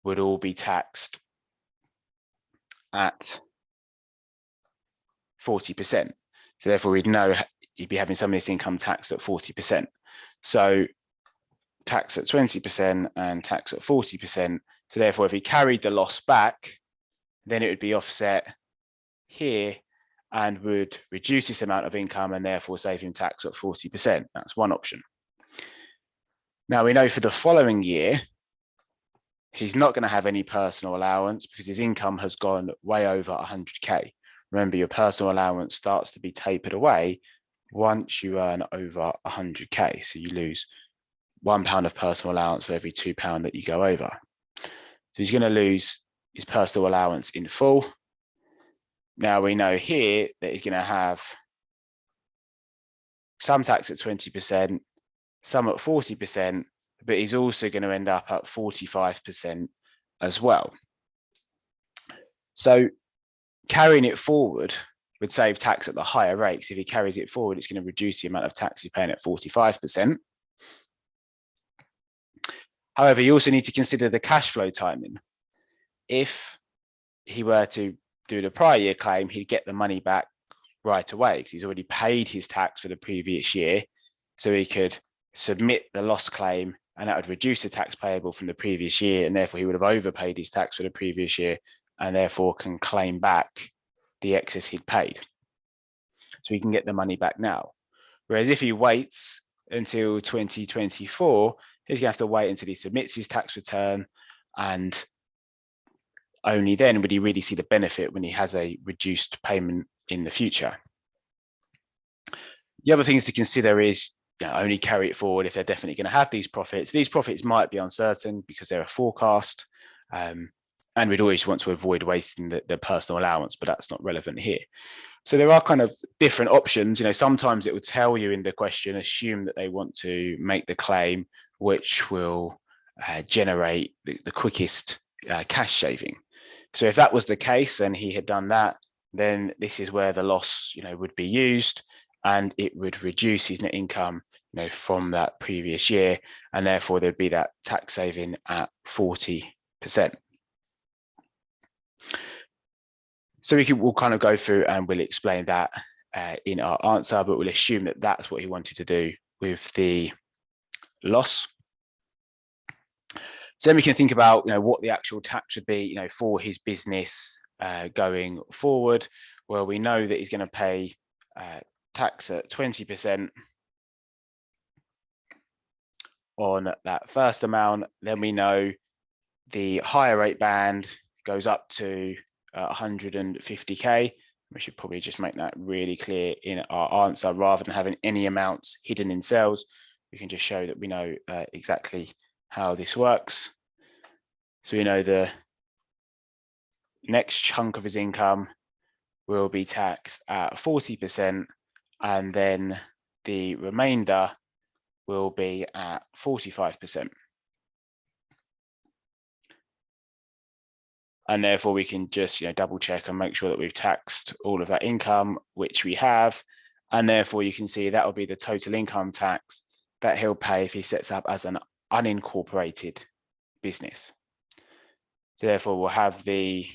would all be taxed at 40%. So therefore, we'd know he'd be having some of this income taxed at 40%. So tax at 20% and tax at 40%. So therefore, if he carried the loss back, then it would be offset here and would reduce this amount of income and therefore save him tax at 40%. That's one option. Now, we know for the following year, he's not going to have any personal allowance because his income has gone way over 100K. Remember, your personal allowance starts to be tapered away once you earn over 100K. So you lose £1 of personal allowance for every £2 that you go over. So he's going to lose his personal allowance in full. Now we know here that he's going to have some tax at 20%, some at 40%, but he's also going to end up at 45% as well. So carrying it forward would save tax at the higher rates. If he carries it forward, it's going to reduce the amount of tax he's paying at 45%. However, you also need to consider the cash flow timing. If he were to do the prior year claim, he'd get the money back right away because he's already paid his tax for the previous year. So he could submit the loss claim and that would reduce the tax payable from the previous year. And therefore he would have overpaid his tax for the previous year and therefore can claim back the excess he'd paid. So he can get the money back now. Whereas if he waits until 2024, he's going to have to wait until he submits his tax return, and only then would he really see the benefit when he has a reduced payment in the future. The other things to consider is only carry it forward if they're definitely going to have these profits. These profits might be uncertain because they're a forecast, and we'd always want to avoid wasting the personal allowance, but that's not relevant here. So there are kind of different options. Sometimes it will tell you in the question, assume that they want to make the claim, which will generate the quickest cash saving. So if that was the case and he had done that, then this is where the loss, would be used, and it would reduce his net income, from that previous year, and therefore there'd be that tax saving at 40%. So we'll kind of go through and we'll explain that in our answer, but we'll assume that that's what he wanted to do with the loss. So then we can think about, what the actual tax would be, for his business going forward. Well, we know that he's going to pay tax at 20% on that first amount. Then we know the higher rate band goes up to 150K. We should probably just make that really clear in our answer rather than having any amounts hidden in cells. We can just show that we know exactly how this works. So we know the next chunk of his income will be taxed at 40%, and then the remainder will be at 45%. And therefore we can just double check and make sure that we've taxed all of that income, which we have. And therefore you can see that will be the total income tax that he'll pay if he sets up as an unincorporated business. So therefore we'll have the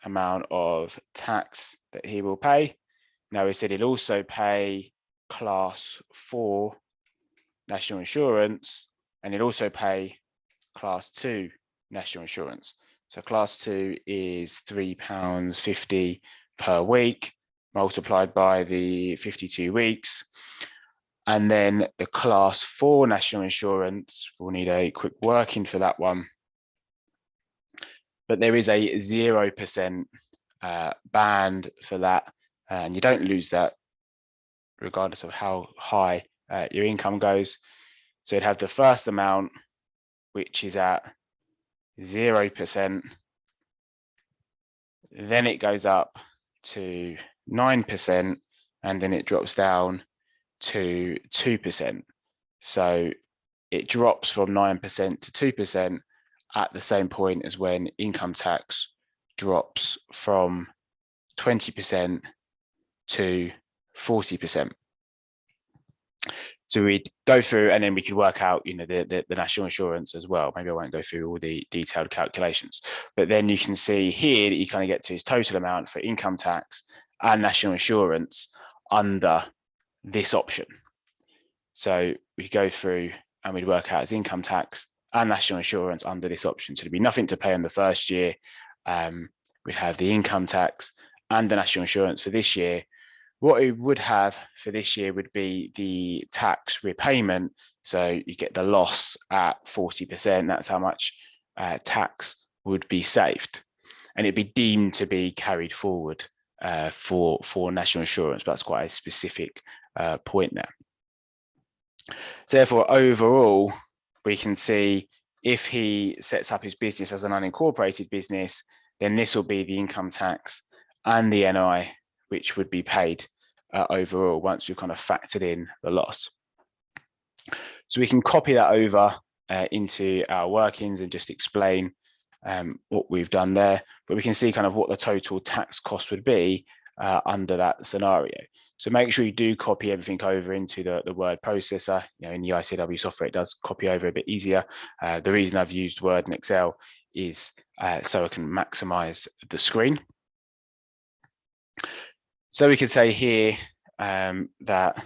amount of tax that he will pay. Now we said he'll also pay class 4 national insurance, and he'll also pay class 2 national insurance. So class 2 is £3.50 per week multiplied by the 52 weeks. And then the class 4 national insurance, we'll need a quick working for that one. But there is a 0% band for that, and you don't lose that regardless of how high your income goes. So you'd have the first amount, which is at 0%, then it goes up to 9%, and then it drops down to 2%. So it drops from 9% to 2% at the same point as when income tax drops from 20% to 40%. So we'd go through and then we could work out, the national insurance as well. Maybe I won't go through all the detailed calculations, but then you can see here that you kind of get to his total amount for income tax and national insurance under this option. So we go through and we'd work out his income tax and national insurance under this option. So there'd be nothing to pay in the first year. We'd have the income tax and the national insurance for this year. What we would have for this year would be the tax repayment. So you get the loss at 40%. That's how much tax would be saved. And it'd be deemed to be carried forward for national insurance. But that's quite a specific point there. So therefore, overall, we can see if he sets up his business as an unincorporated business, then this will be the income tax and the NI, which would be paid overall once we've kind of factored in the loss. So we can copy that over into our workings and just explain what we've done there, but we can see kind of what the total tax cost would be under that scenario. So make sure you do copy everything over into the word processor. In the ICAEW software, it does copy over a bit easier. The reason I've used Word and Excel is so I can maximize the screen. So we could say here that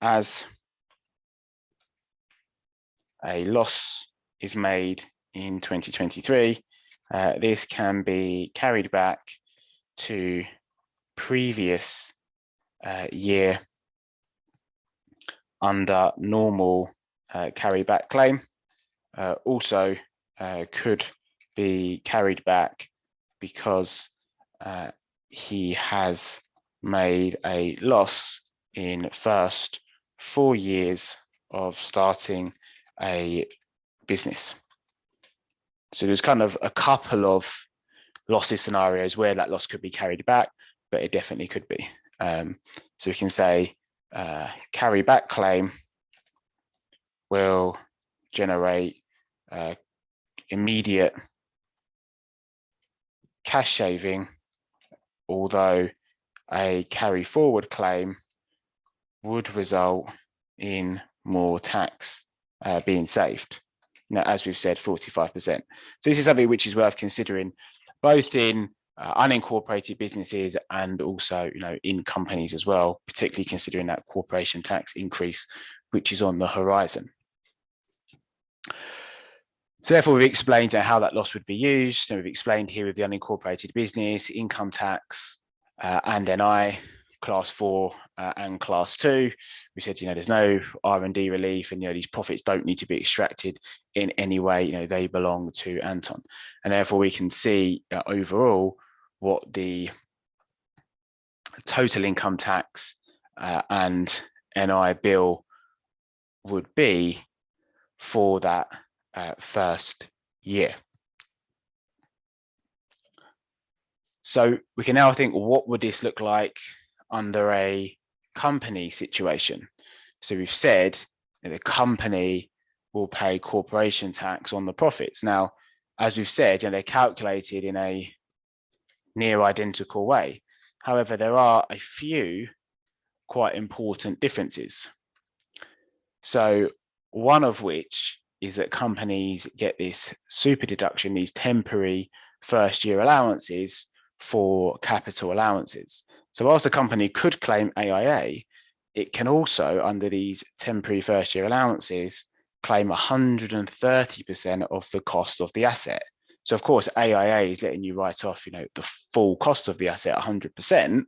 as a loss is made in 2023, this can be carried back to previous year under normal carryback claim. Also could be carried back because he has made a loss in first 4 years of starting a business. So there's kind of a couple of losses scenarios where that loss could be carried back, but it definitely could be. So we can say carry back claim will generate immediate cash saving, although a carry forward claim would result in more tax being saved. As we've said, 45%. So this is something which is worth considering, both in unincorporated businesses and also, in companies as well, particularly considering that corporation tax increase, which is on the horizon. So therefore, we've explained how that loss would be used. And we've explained here with the unincorporated business, income tax and NI, class 4 and class 2. We said, there's no R&D relief, and these profits don't need to be extracted in any way. They belong to Anton, and therefore we can see overall what the total income tax and NI bill would be for that first year. So we can now think, what would this look like under a company situation? So we've said the company will pay corporation tax on the profits. Now, as we've said, they're calculated in a near identical way. However, there are a few quite important differences. So one of which is that companies get this super deduction, these temporary first year allowances for capital allowances. So whilst a company could claim AIA, it can also, under these temporary first year allowances, claim 130% of the cost of the asset. So of course, AIA is letting you write off, the full cost of the asset 100%,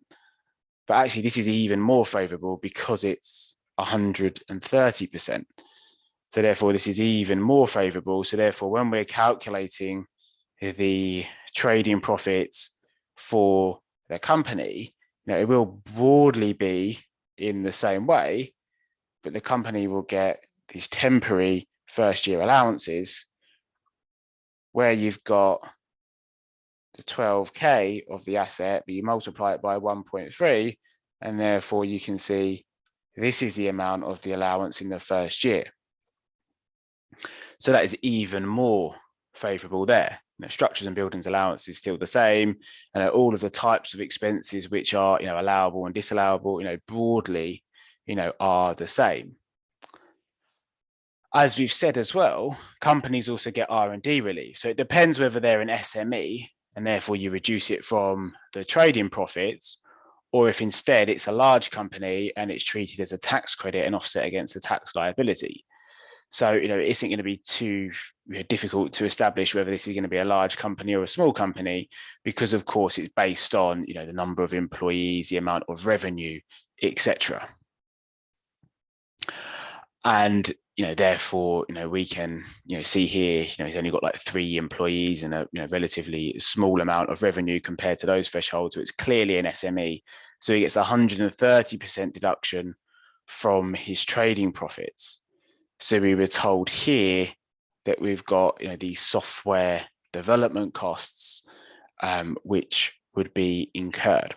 but actually this is even more favorable because it's 130%. So therefore, this is even more favorable. So therefore, when we're calculating the trading profits for the company, it will broadly be in the same way, but the company will get these temporary first year allowances where you've got the 12K of the asset, but you multiply it by 1.3, and therefore you can see this is the amount of the allowance in the first year. So that is even more favorable there. Structures and buildings allowance is still the same, and all of the types of expenses which are allowable and disallowable, broadly, are the same. As we've said as well, companies also get R&D relief. So it depends whether they're an SME and therefore you reduce it from the trading profits, or if instead it's a large company and it's treated as a tax credit and offset against the tax liability. So, it isn't going to be too difficult to establish whether this is going to be a large company or a small company, because of course it's based on, the number of employees, the amount of revenue, etc. And, therefore, we can, see here, he's only got like 3 employees and a relatively small amount of revenue compared to those thresholds. So it's clearly an SME. So he gets 130% deduction from his trading profits. So we were told here that we've got, these software development costs, which would be incurred.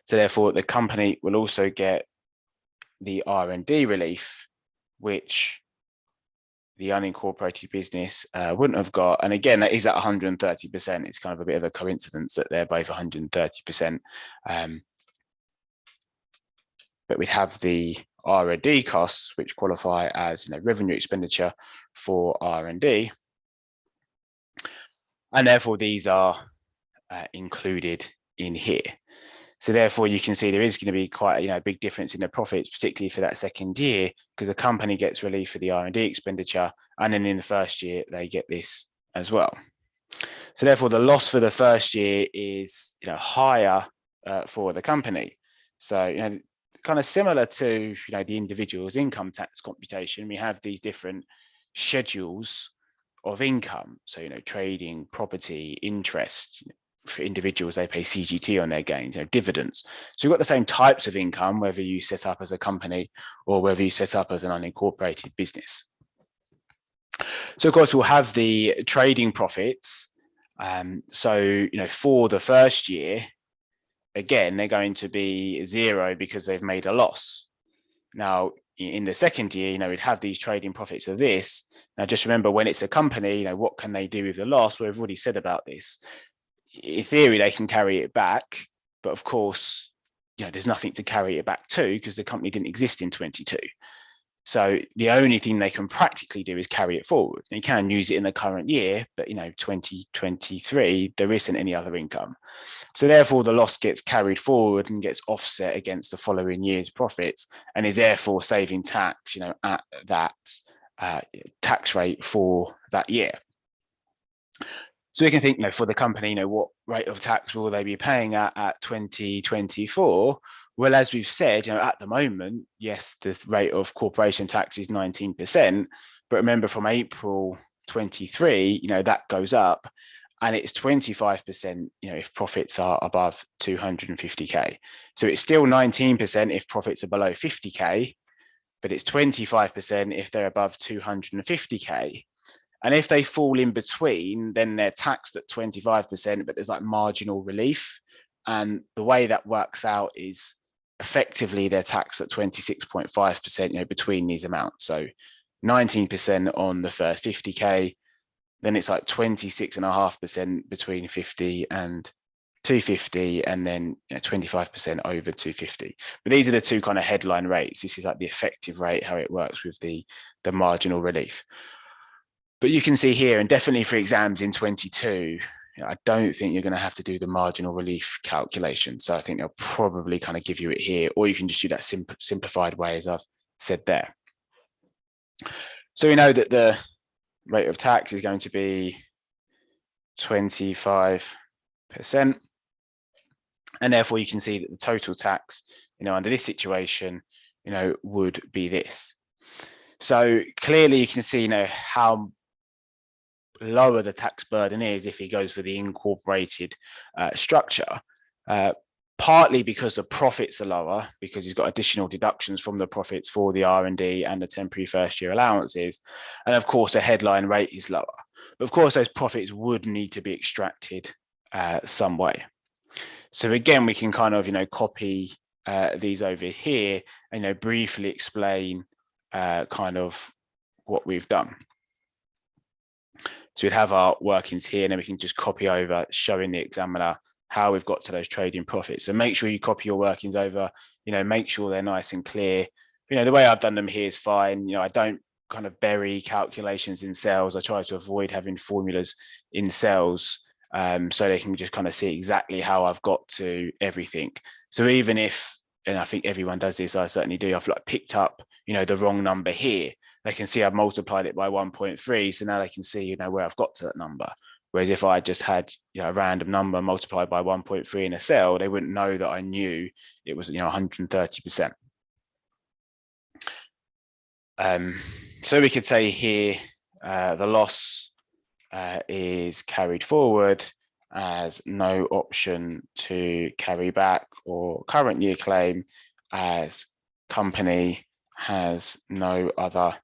So therefore, the company will also get the R&D relief, which the unincorporated business wouldn't have got. And again, that is at 130%. It's kind of a bit of a coincidence that they're both 130%. But we'd have the R&D costs, which qualify as revenue expenditure for R&D. And therefore, these are included in here. So therefore, you can see there is going to be quite a big difference in the profits, particularly for that second year, because the company gets relief for the R&D expenditure, and then in the first year they get this as well. So therefore, the loss for the first year is higher for the company. So kind of similar to the individual's income tax computation, we have these different schedules of income. So trading, property, interest. For individuals, they pay CGT on their gains, dividends. So you've got the same types of income, whether you set up as a company or whether you set up as an unincorporated business. So of course, we'll have the trading profits. So for the first year, again, they're going to be zero because they've made a loss. Now, in the second year, we'd have these trading profits of this. Now, just remember, when it's a company, what can they do with the loss? Well, we've already said about this. In theory, they can carry it back, but of course, there's nothing to carry it back to because the company didn't exist in 22. So the only thing they can practically do is carry it forward. You can use it in the current year, but 2023, there isn't any other income. So therefore, the loss gets carried forward and gets offset against the following year's profits, and is therefore saving tax, at that tax rate for that year. So we can think, for the company, what rate of tax will they be paying at 2024? Well, as we've said, at the moment, yes, the rate of corporation tax is 19%, but remember from April 23, that goes up, and it's 25%, if profits are above 250K. So it's still 19% if profits are below 50K, but it's 25% if they're above 250K. And if they fall in between, then they're taxed at 25%, but there's like marginal relief. And the way that works out is effectively they're taxed at 26.5%, between these amounts. So 19% on the first 50K, then it's like 26.5% between 50 and 250, and then 25% over 250. But these are the two kind of headline rates. This is like the effective rate, how it works with the marginal relief. But you can see here, and definitely for exams in 22, I don't think you're going to have to do the marginal relief calculation. So I think they'll probably kind of give you it here, or you can just do that simplified way, as I've said there. So we know that the rate of tax is going to be 25%. And therefore you can see that the total tax, under this situation, would be this. So clearly you can see, how lower the tax burden is if he goes for the incorporated structure, partly because the profits are lower, because he's got additional deductions from the profits for the R&D and the temporary first year allowances. And of course, the headline rate is lower. But of course, those profits would need to be extracted some way. So again, we can kind of, copy these over here and, briefly explain kind of what we've done. So we'd have our workings here, and then we can just copy over, showing the examiner how we've got to those trading profits. So make sure you copy your workings over, make sure they're nice and clear. The way I've done them here is fine. I don't kind of bury calculations in cells. I try to avoid having formulas in cells, so they can just kind of see exactly how I've got to everything. So even if, and I think everyone does this, I certainly do, I've like picked up, the wrong number here, they can see I've multiplied it by 1.3. So now they can see, where I've got to that number. Whereas if I just had, a random number multiplied by 1.3 in a cell, they wouldn't know that I knew it was, 130%. So we could say here, the loss is carried forward as no option to carry back or current year claim, as company has no other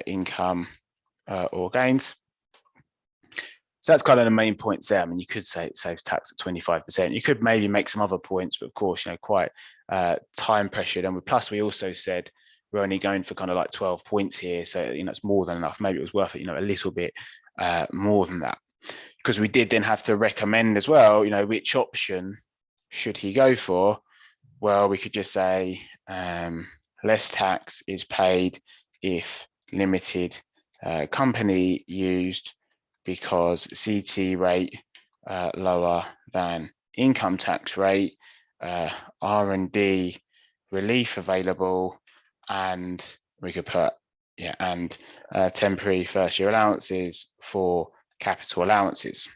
income or gains. So that's kind of the main points there. I mean, you could say it saves tax at 25%. You could maybe make some other points, but of course, quite time pressured. And plus, we also said we're only going for kind of like 12 points here. So, it's more than enough. Maybe it was worth it, a little bit more than that. Because we did then have to recommend as well, which option should he go for? Well, we could just say less tax is paid if limited company used because CT rate lower than income tax rate, R&D relief available, and we could put temporary first year allowances for capital allowances.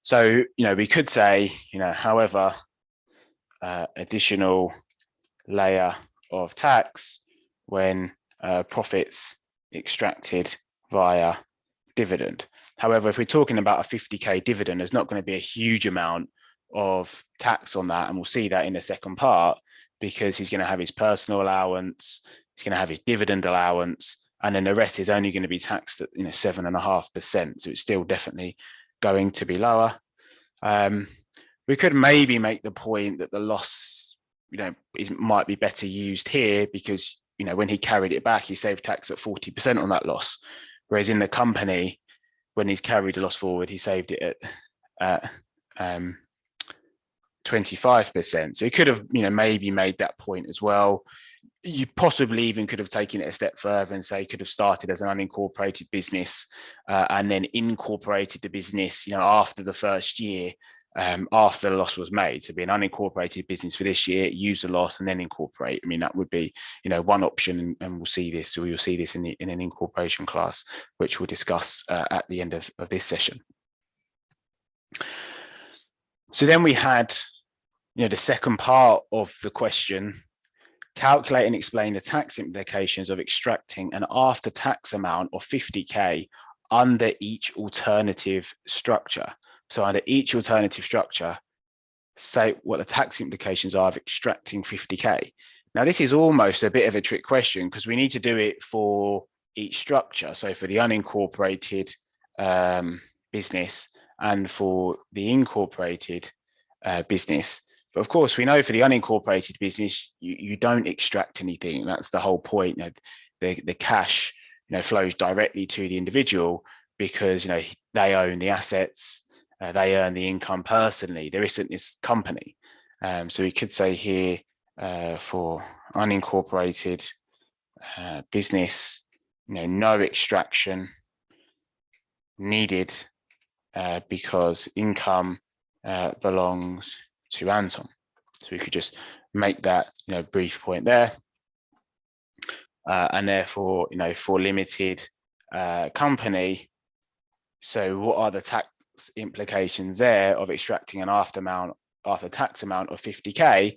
So, we could say, however, additional layer of tax when profits extracted via dividend. However, if we're talking about a 50k dividend, there's not going to be a huge amount of tax on that, and we'll see that in the second part, because he's going to have his personal allowance, he's going to have his dividend allowance, and then the rest is only going to be taxed at 7.5%. So it's still definitely going to be lower. We could maybe make the point that the loss, it might be better used here because, when he carried it back, he saved tax at 40% on that loss. Whereas in the company, when he's carried the loss forward, he saved it at 25%. So he could have, maybe made that point as well. You possibly even could have taken it a step further and say could have started as an unincorporated business and then incorporated the business, after the first year, after the loss was made. So be an unincorporated business for this year, use the loss and then incorporate. I mean, that would be, one option, and we'll see this, or you'll see this in an incorporation class, which we'll discuss at the end of this session. So then we had, the second part of the question, calculate and explain the tax implications of extracting an after-tax amount of 50k under each alternative structure. So under each alternative structure, say what the tax implications are of extracting 50k. Now, this is almost a bit of a trick question because we need to do it for each structure. So for the unincorporated business and for the incorporated business. But of course, we know for the unincorporated business, you don't extract anything. That's the whole point. The cash, flows directly to the individual because, they own the assets, they earn the income personally. There isn't this company. So we could say here for unincorporated business, no extraction needed because income belongs to Anton. So we could just make that brief point there. And therefore, for limited company, so what are the tax implications there of extracting an after tax amount of 50k?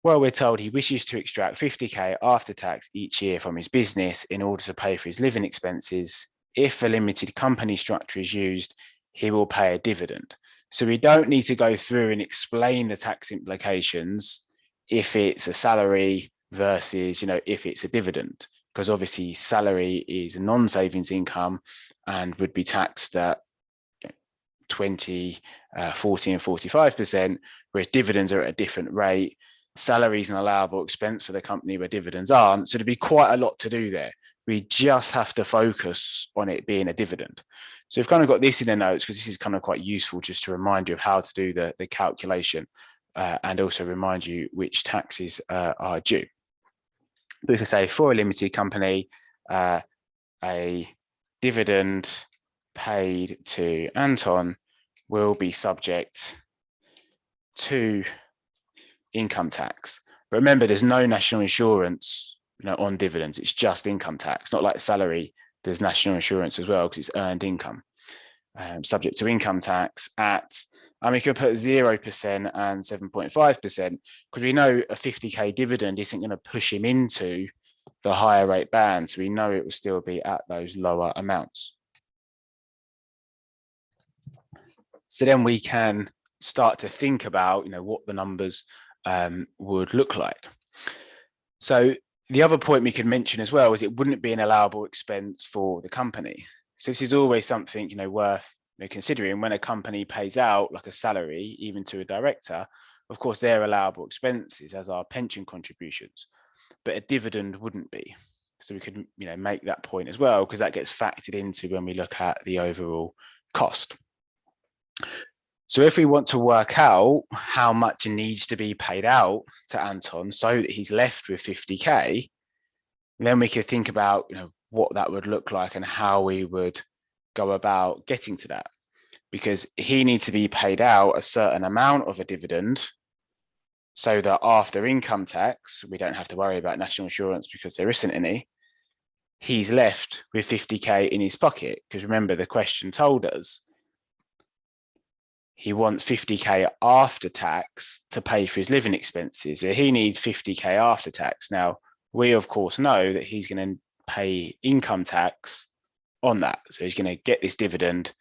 Well, we're told he wishes to extract 50k after tax each year from his business in order to pay for his living expenses. If a limited company structure is used, he will pay a dividend. So we don't need to go through and explain the tax implications if it's a salary versus, if it's a dividend, because obviously salary is a non-savings income and would be taxed at 20, 40 and 45%, whereas dividends are at a different rate. Salary is an allowable expense for the company where dividends aren't. So there'd be quite a lot to do there. We just have to focus on it being a dividend. So we've kind of got this in the notes because this is kind of quite useful just to remind you of how to do the calculation and also remind you which taxes are due. We can say for a limited company, a dividend paid to Anton will be subject to income tax. But remember, there's no national insurance on dividends. It's just income tax, not like salary. There's national insurance as well because it's earned income, subject to income tax at, and we could put 0% and 7.5% because we know a 50k dividend isn't going to push him into the higher rate band. So we know it will still be at those lower amounts. So then we can start to think about, what the numbers would look like. So the other point we could mention as well is it wouldn't be an allowable expense for the company. So this is always something, worth considering when a company pays out like a salary, even to a director. Of course, they're allowable expenses as our pension contributions, but a dividend wouldn't be. So we could, make that point as well, because that gets factored into when we look at the overall cost. So if we want to work out how much needs to be paid out to Anton so that he's left with 50K, then we could think about, what that would look like and how we would go about getting to that. Because he needs to be paid out a certain amount of a dividend so that after income tax, we don't have to worry about national insurance because there isn't any. He's left with 50K in his pocket. Because remember, the question told us he wants 50K after tax to pay for his living expenses. So he needs 50K after tax. Now, we of course know that he's going to pay income tax on that. So he's going to get this dividend,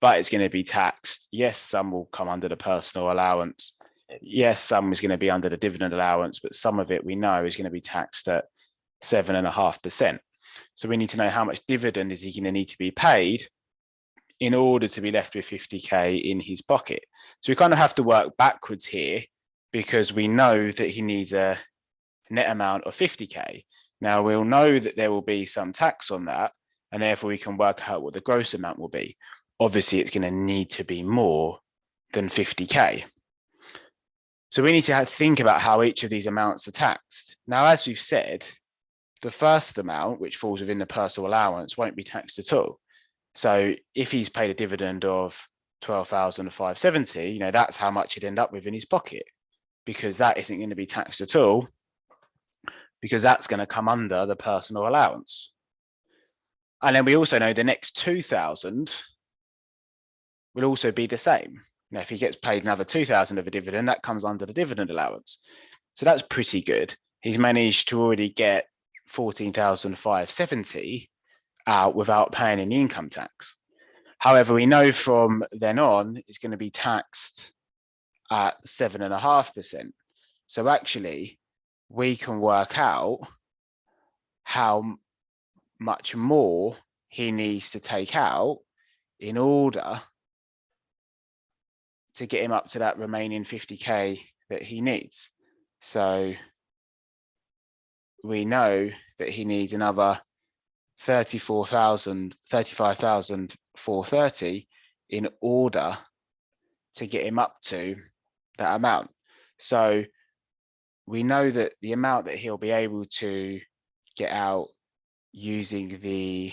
but it's going to be taxed. Yes, some will come under the personal allowance. Yes, some is going to be under the dividend allowance, but some of it we know is going to be taxed at 7.5%. So we need to know how much dividend is he going to need to be paid in order to be left with 50K in his pocket. So we kind of have to work backwards here because we know that he needs a net amount of 50K. Now we'll know that there will be some tax on that, and therefore we can work out what the gross amount will be. Obviously, it's going to need to be more than 50K. So we need to think about how each of these amounts are taxed. Now, as we've said, the first amount, which falls within the personal allowance, won't be taxed at all. So if he's paid a dividend of 12,570, that's how much he'd end up with in his pocket, because that isn't going to be taxed at all, because that's going to come under the personal allowance. And then we also know the next 2,000 will also be the same. If he gets paid another 2,000 of a dividend, that comes under the dividend allowance. So that's pretty good. He's managed to already get 14,570 out without paying any income tax. However, we know from then on, it's going to be taxed at 7.5%. So actually, we can work out how much more he needs to take out in order to get him up to that remaining 50K that he needs. So we know that he needs another 35,430 in order to get him up to that amount. So we know that the amount that he'll be able to get out using the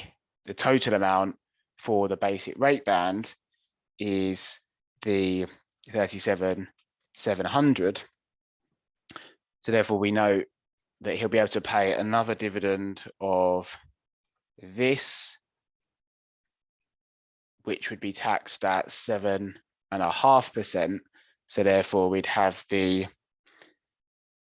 total amount for the basic rate band is the 37,700. So therefore we know that he'll be able to pay another dividend of this, which would be taxed at 7.5%. So therefore we'd have the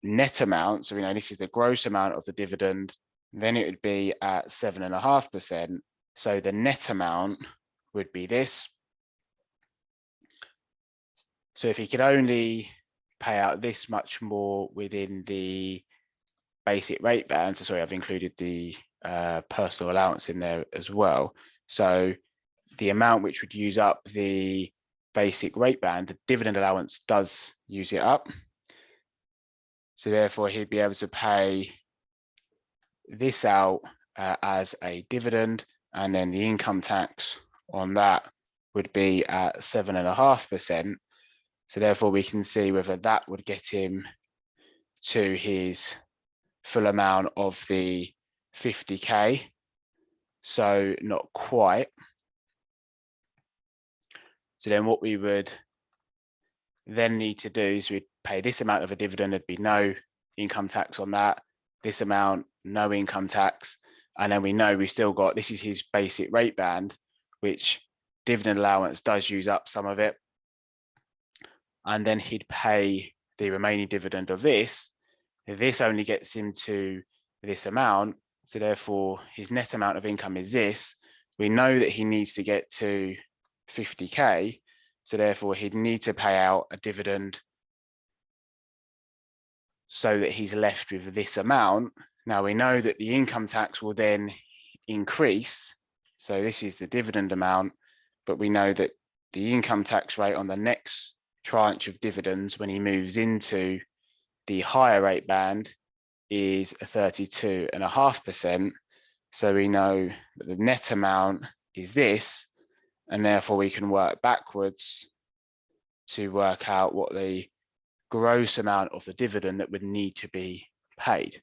net amount. So we know this is the gross amount of the dividend. Then it would be at 7.5%. So the net amount would be this. So if he could only pay out this much more within the basic rate band, so sorry, I've included the personal allowance in there as well. So the amount which would use up the basic rate band, the dividend allowance does use it up. So therefore he'd be able to pay this out as a dividend, and then the income tax on that would be at 7.5%. So therefore we can see whether that would get him to his full amount of the 50K. So not quite. So then what we would then need to do is we'd pay this amount of a dividend, there'd be no income tax on that. This amount, no income tax. And then we know we've still got, this is his basic rate band, which dividend allowance does use up some of it. And then he'd pay the remaining dividend of this. This only gets him to this amount. So therefore his net amount of income is this. We know that he needs to get to 50K. So therefore he'd need to pay out a dividend so that he's left with this amount. Now we know that the income tax will then increase. So this is the dividend amount, but we know that the income tax rate on the next tranche of dividends when he moves into the higher rate band is 32.5%. So we know that the net amount is this, and therefore we can work backwards to work out what the gross amount of the dividend that would need to be paid.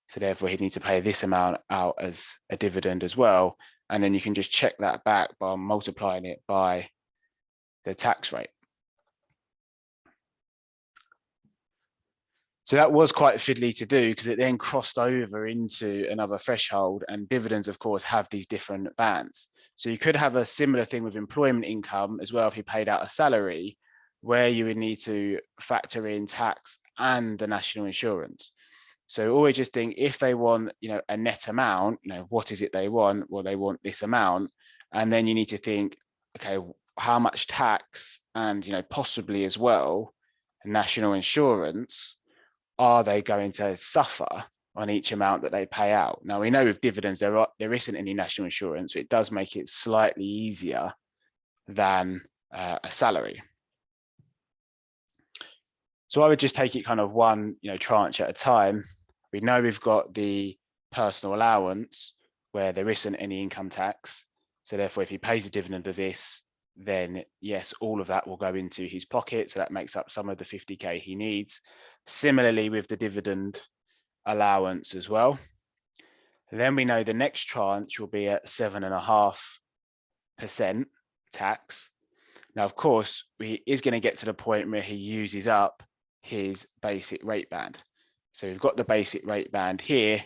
So therefore he'd need to pay this amount out as a dividend as well. And then you can just check that back by multiplying it by the tax rate. So that was quite fiddly to do because it then crossed over into another threshold, and dividends, of course, have these different bands. So you could have a similar thing with employment income as well if you paid out a salary, where you would need to factor in tax and the national insurance. So always just think, if they want, a net amount, what is it they want? Well, they want this amount. And then you need to think, okay, how much tax and, possibly as well, national insurance are they going to suffer on each amount that they pay out? Now, we know with dividends, there isn't any national insurance, so it does make it slightly easier than a salary. So I would just take it kind of one, tranche at a time. We know we've got the personal allowance where there isn't any income tax. So therefore, if he pays a dividend of this, then yes, all of that will go into his pocket. So that makes up some of the 50K he needs. Similarly with the dividend allowance as well. And then we know the next tranche will be at 7.5% tax. Now, of course, he is going to get to the point where he uses up his basic rate band. So we've got the basic rate band here.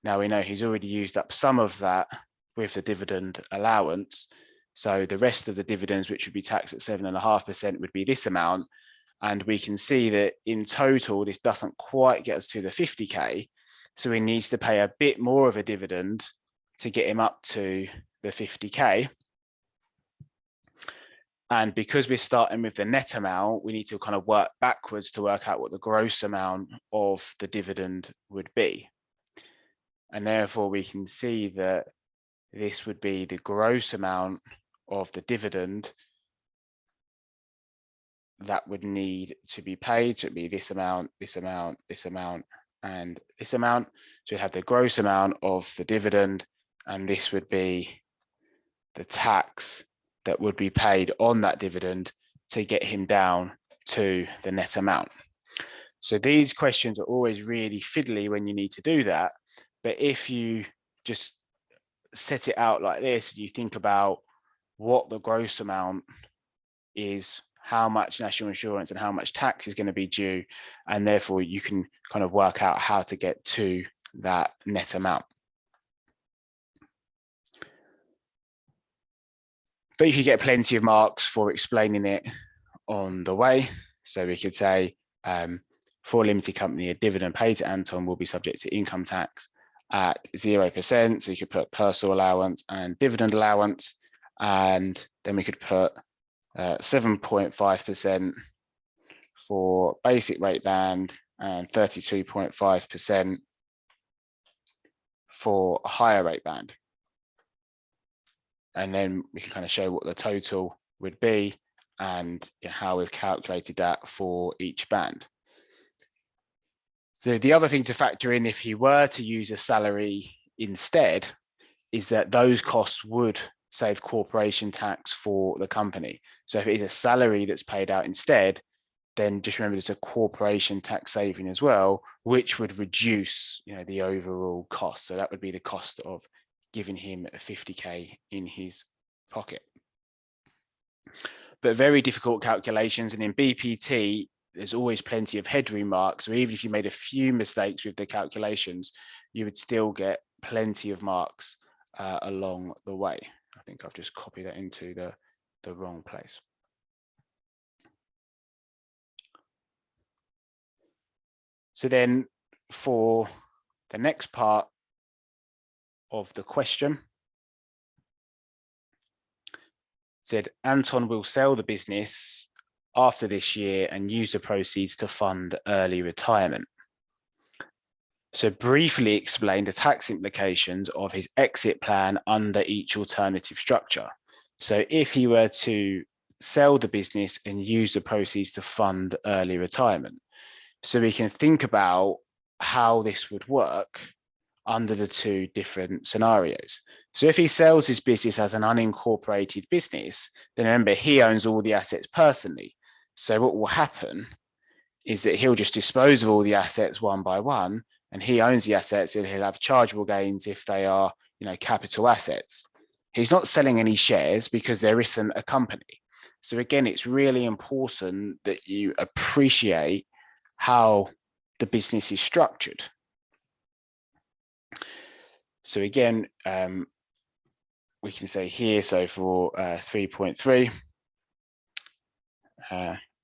Now we know he's already used up some of that with the dividend allowance. So the rest of the dividends, which would be taxed at 7.5%, would be this amount. And we can see that in total, this doesn't quite get us to the 50K. So he needs to pay a bit more of a dividend to get him up to the 50K. And because we're starting with the net amount, we need to kind of work backwards to work out what the gross amount of the dividend would be. And therefore we can see that this would be the gross amount of the dividend that would need to be paid. So it'd be this amount, this amount, this amount, and this amount. So you'd have the gross amount of the dividend, and this would be the tax that would be paid on that dividend to get him down to the net amount. So these questions are always really fiddly when you need to do that. But if you just set it out like this, you think about what the gross amount is, how much national insurance and how much tax is going to be due, and therefore you can kind of work out how to get to that net amount. But you could get plenty of marks for explaining it on the way. So we could say, for a limited company, a dividend paid to Anton will be subject to income tax at 0%. So you could put personal allowance and dividend allowance, and then we could put 7.5% for basic rate band and 32.5% for a higher rate band. And then we can kind of show what the total would be and how we've calculated that for each band. So the other thing to factor in if he were to use a salary instead is that those costs would save corporation tax for the company. So if it is a salary that's paid out instead, then just remember there's a corporation tax saving as well, which would reduce, the overall cost. So that would be the cost of giving him a 50K in his pocket. But very difficult calculations, and in BPT, there's always plenty of headroom marks. So even if you made a few mistakes with the calculations, you would still get plenty of marks along the way. I think I've just copied that into the wrong place. So then for the next part of the question, said Anton will sell the business after this year and use the proceeds to fund early retirement. So briefly explain the tax implications of his exit plan under each alternative structure. So if he were to sell the business and use the proceeds to fund early retirement. So we can think about how this would work under the two different scenarios. So if he sells his business as an unincorporated business, then remember, he owns all the assets personally. So what will happen is that he'll just dispose of all the assets one by one, and he owns the assets, and he'll have chargeable gains if they are, capital assets. He's not selling any shares because there isn't a company. So again, it's really important that you appreciate how the business is structured. So again, we can say here, so for 3.3,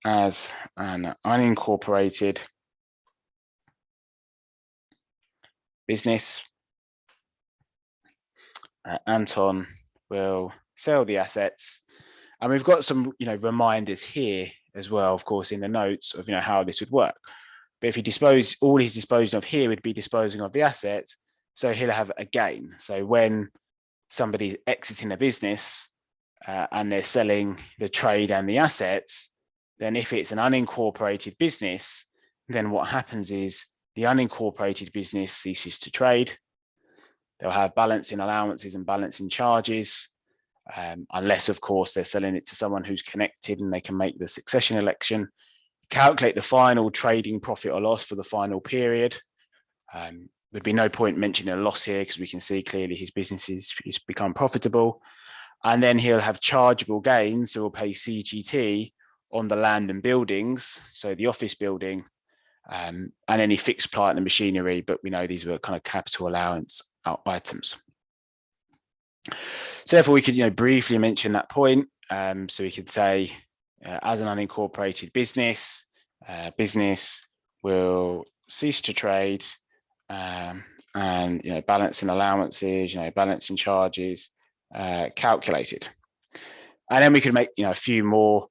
as an unincorporated business, Anton will sell the assets. And we've got some, reminders here as well, of course, in the notes of, how this would work. But if he all he's disposing of here would be disposing of the assets, so he'll have a gain. So when somebody's exiting a business and they're selling the trade and the assets, then if it's an unincorporated business, then what happens is the unincorporated business ceases to trade. They'll have balancing allowances and balancing charges, unless, of course, they're selling it to someone who's connected and they can make the succession election. Calculate the final trading profit or loss for the final period. There'd be no point mentioning a loss here because we can see clearly his business is become profitable. And then he'll have chargeable gains, so he'll pay CGT on the land and buildings, so the office building, and any fixed plant and machinery, but we know these were kind of capital allowance items. So therefore we could briefly mention that point. So we could say as an unincorporated business, business will cease to trade, and balancing allowances, balancing charges calculated. And then we could make a few more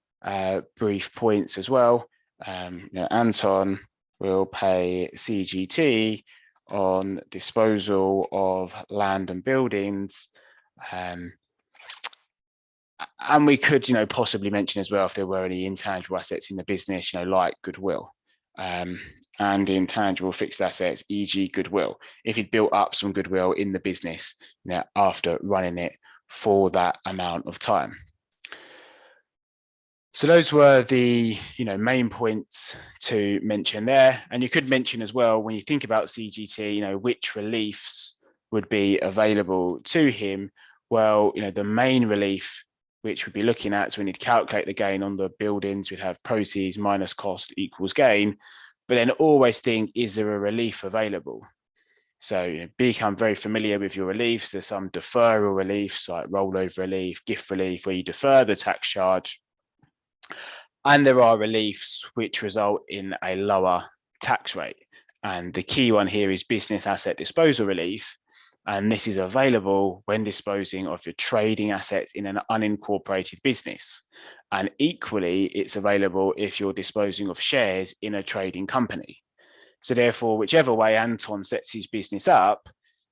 brief points as well. Anton will pay CGT on disposal of land and buildings, and we could possibly mention as well if there were any intangible assets in the business, like goodwill, and intangible fixed assets, e.g. goodwill, if he'd built up some goodwill in the business after running it for that amount of time. So those were the main points to mention there. And you could mention as well, when you think about CGT, which reliefs would be available to him. Well, the main relief which we'd be looking at, so we need to calculate the gain on the buildings. We'd have proceeds minus cost equals gain, but then always think, is there a relief available? So become very familiar with your reliefs. There's some deferral reliefs like rollover relief, gift relief, where you defer the tax charge. And there are reliefs which result in a lower tax rate. And the key one here is business asset disposal relief. And this is available when disposing of your trading assets in an unincorporated business. And equally, it's available if you're disposing of shares in a trading company. So therefore, whichever way Anton sets his business up,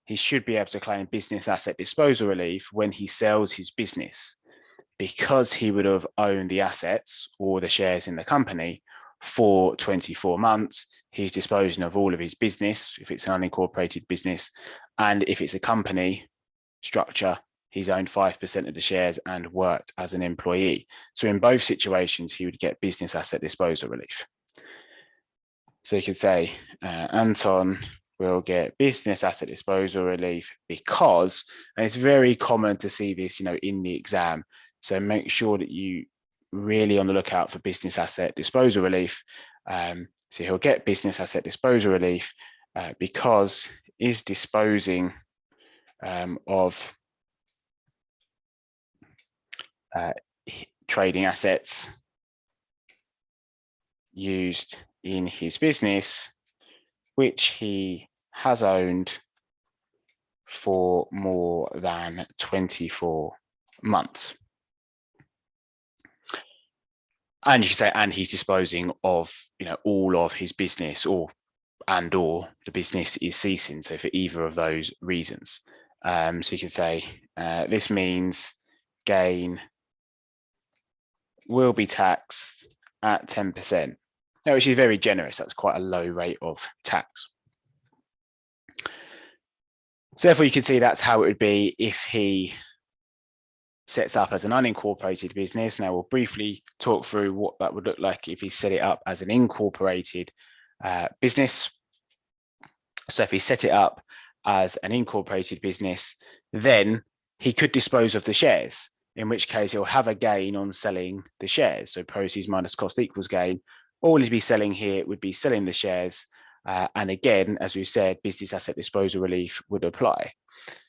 he should be able to claim business asset disposal relief when he sells his business, because he would have owned the assets or the shares in the company for 24 months. He's disposing of all of his business if it's an unincorporated business. And if it's a company structure, he's owned 5% of the shares and worked as an employee. So in both situations, he would get business asset disposal relief. So you could say Anton will get business asset disposal relief because, and it's very common to see this, in the exam. So make sure that you really on the lookout for business asset disposal relief. So he'll get business asset disposal relief because is disposing of trading assets used in his business, which he has owned for more than 24 months. And you can say, and he's disposing of, all of his business, or the business is ceasing. So for either of those reasons. So you can say, this means gain will be taxed at 10%. Now, which is very generous. That's quite a low rate of tax. So therefore, you can see that's how it would be if he sets up as an unincorporated business. Now, we'll briefly talk through what that would look like if he set it up as an incorporated business. So if he set it up as an incorporated business, then he could dispose of the shares, in which case he'll have a gain on selling the shares. So proceeds minus cost equals gain. All he'd be selling here would be selling the shares. And again, as we said, business asset disposal relief would apply.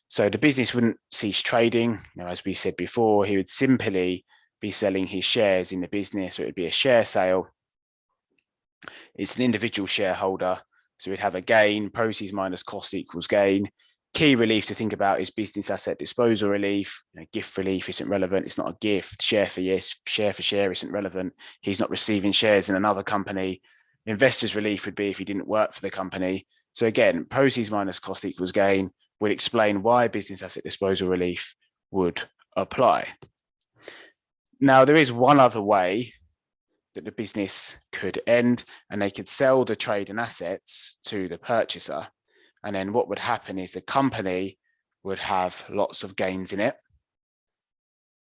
So the business wouldn't cease trading. As we said before, he would simply be selling his shares in the business. So it would be a share sale. It's an individual shareholder. So we'd have a gain, proceeds minus cost equals gain. Key relief to think about is business asset disposal relief. Gift relief isn't relevant. It's not a gift. Share for yes, share for share isn't relevant. He's not receiving shares in another company. Investors relief would be if he didn't work for the company. So again, proceeds minus cost equals gain would explain why business asset disposal relief would apply. Now, there is one other way that the business could end, and they could sell the trade and assets to the purchaser. And then what would happen is the company would have lots of gains in it,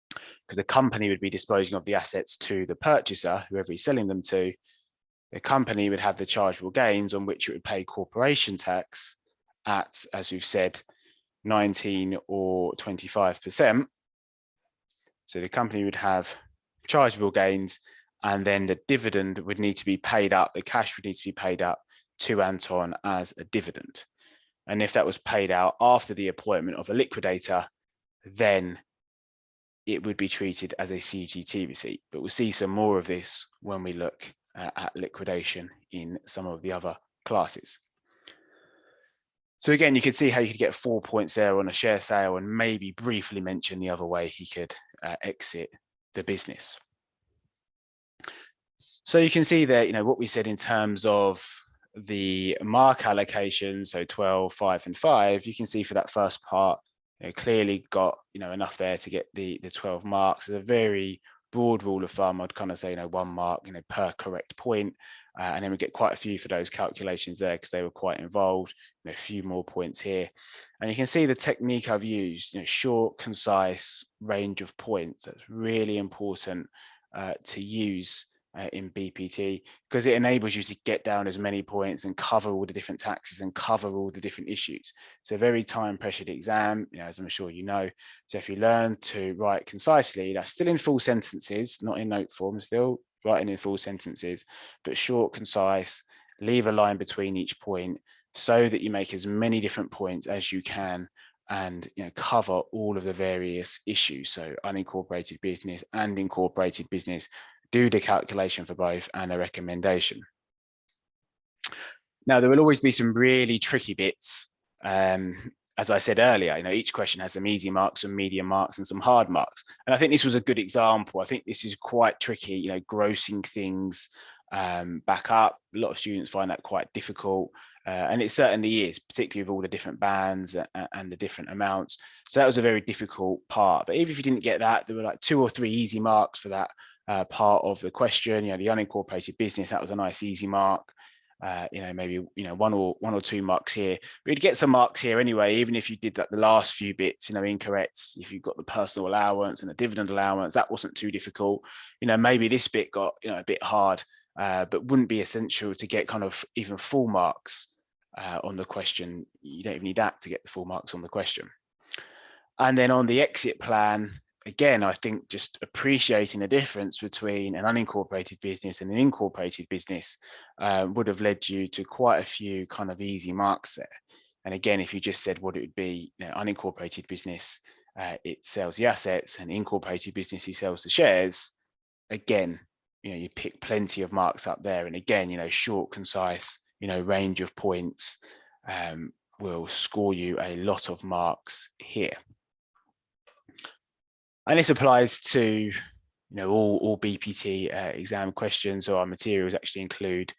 because the company would be disposing of the assets to the purchaser, whoever he's selling them to. The company would have the chargeable gains on which it would pay corporation tax at, as we've said, 19 or 25%. So the company would have chargeable gains, and then the dividend would need to be paid up. The cash would need to be paid up to Anton as a dividend. And if that was paid out after the appointment of a liquidator, then it would be treated as a CGT receipt. But we'll see some more of this when we look at liquidation in some of the other classes. So again, you could see how you could get 4 points there on a share sale, and maybe briefly mention the other way he could exit the business. So you can see there, what we said in terms of the mark allocation, so 12, 5, and 5, you can see for that first part, clearly got, enough there to get the 12 marks. It's a very broad rule of thumb. I'd kind of say, 1 mark, per correct point. And then we get quite a few for those calculations there because they were quite involved. A few more points here. And you can see the technique I've used, short, concise range of points. That's really important to use in BPT, because it enables you to get down as many points and cover all the different taxes and cover all the different issues. It's a very time pressured exam, as I'm sure you know. So if you learn to write concisely, that's still in full sentences, not in note form, still writing in full sentences, but short, concise, leave a line between each point so that you make as many different points as you can, and cover all of the various issues. So unincorporated business and incorporated business, do the calculation for both and a recommendation. Now, there will always be some really tricky bits. As I said earlier, each question has some easy marks, some medium marks, and some hard marks. And I think this was a good example. I think this is quite tricky, grossing things back up. A lot of students find that quite difficult. And it certainly is, particularly with all the different bands and the different amounts. So that was a very difficult part. But even if you didn't get that, there were like 2 or 3 easy marks for that part of the question. The unincorporated business, that was a nice easy mark. Maybe 1 or 2 marks here, but you'd get some marks here anyway, even if you did that the last few bits incorrect. If you've got the personal allowance and the dividend allowance, that wasn't too difficult. Maybe this bit got a bit hard, but wouldn't be essential to get kind of even full marks on the question. You don't even need that to get the full marks on the question. And then on the exit plan, again, I think just appreciating the difference between an unincorporated business and an incorporated business would have led you to quite a few kind of easy marks there. And again, if you just said what it would be, unincorporated business, it sells the assets, and incorporated business, he sells the shares. Again, you pick plenty of marks up there. And again, short, concise, range of points will score you a lot of marks here. And this applies to all BPT exam questions. So our materials actually include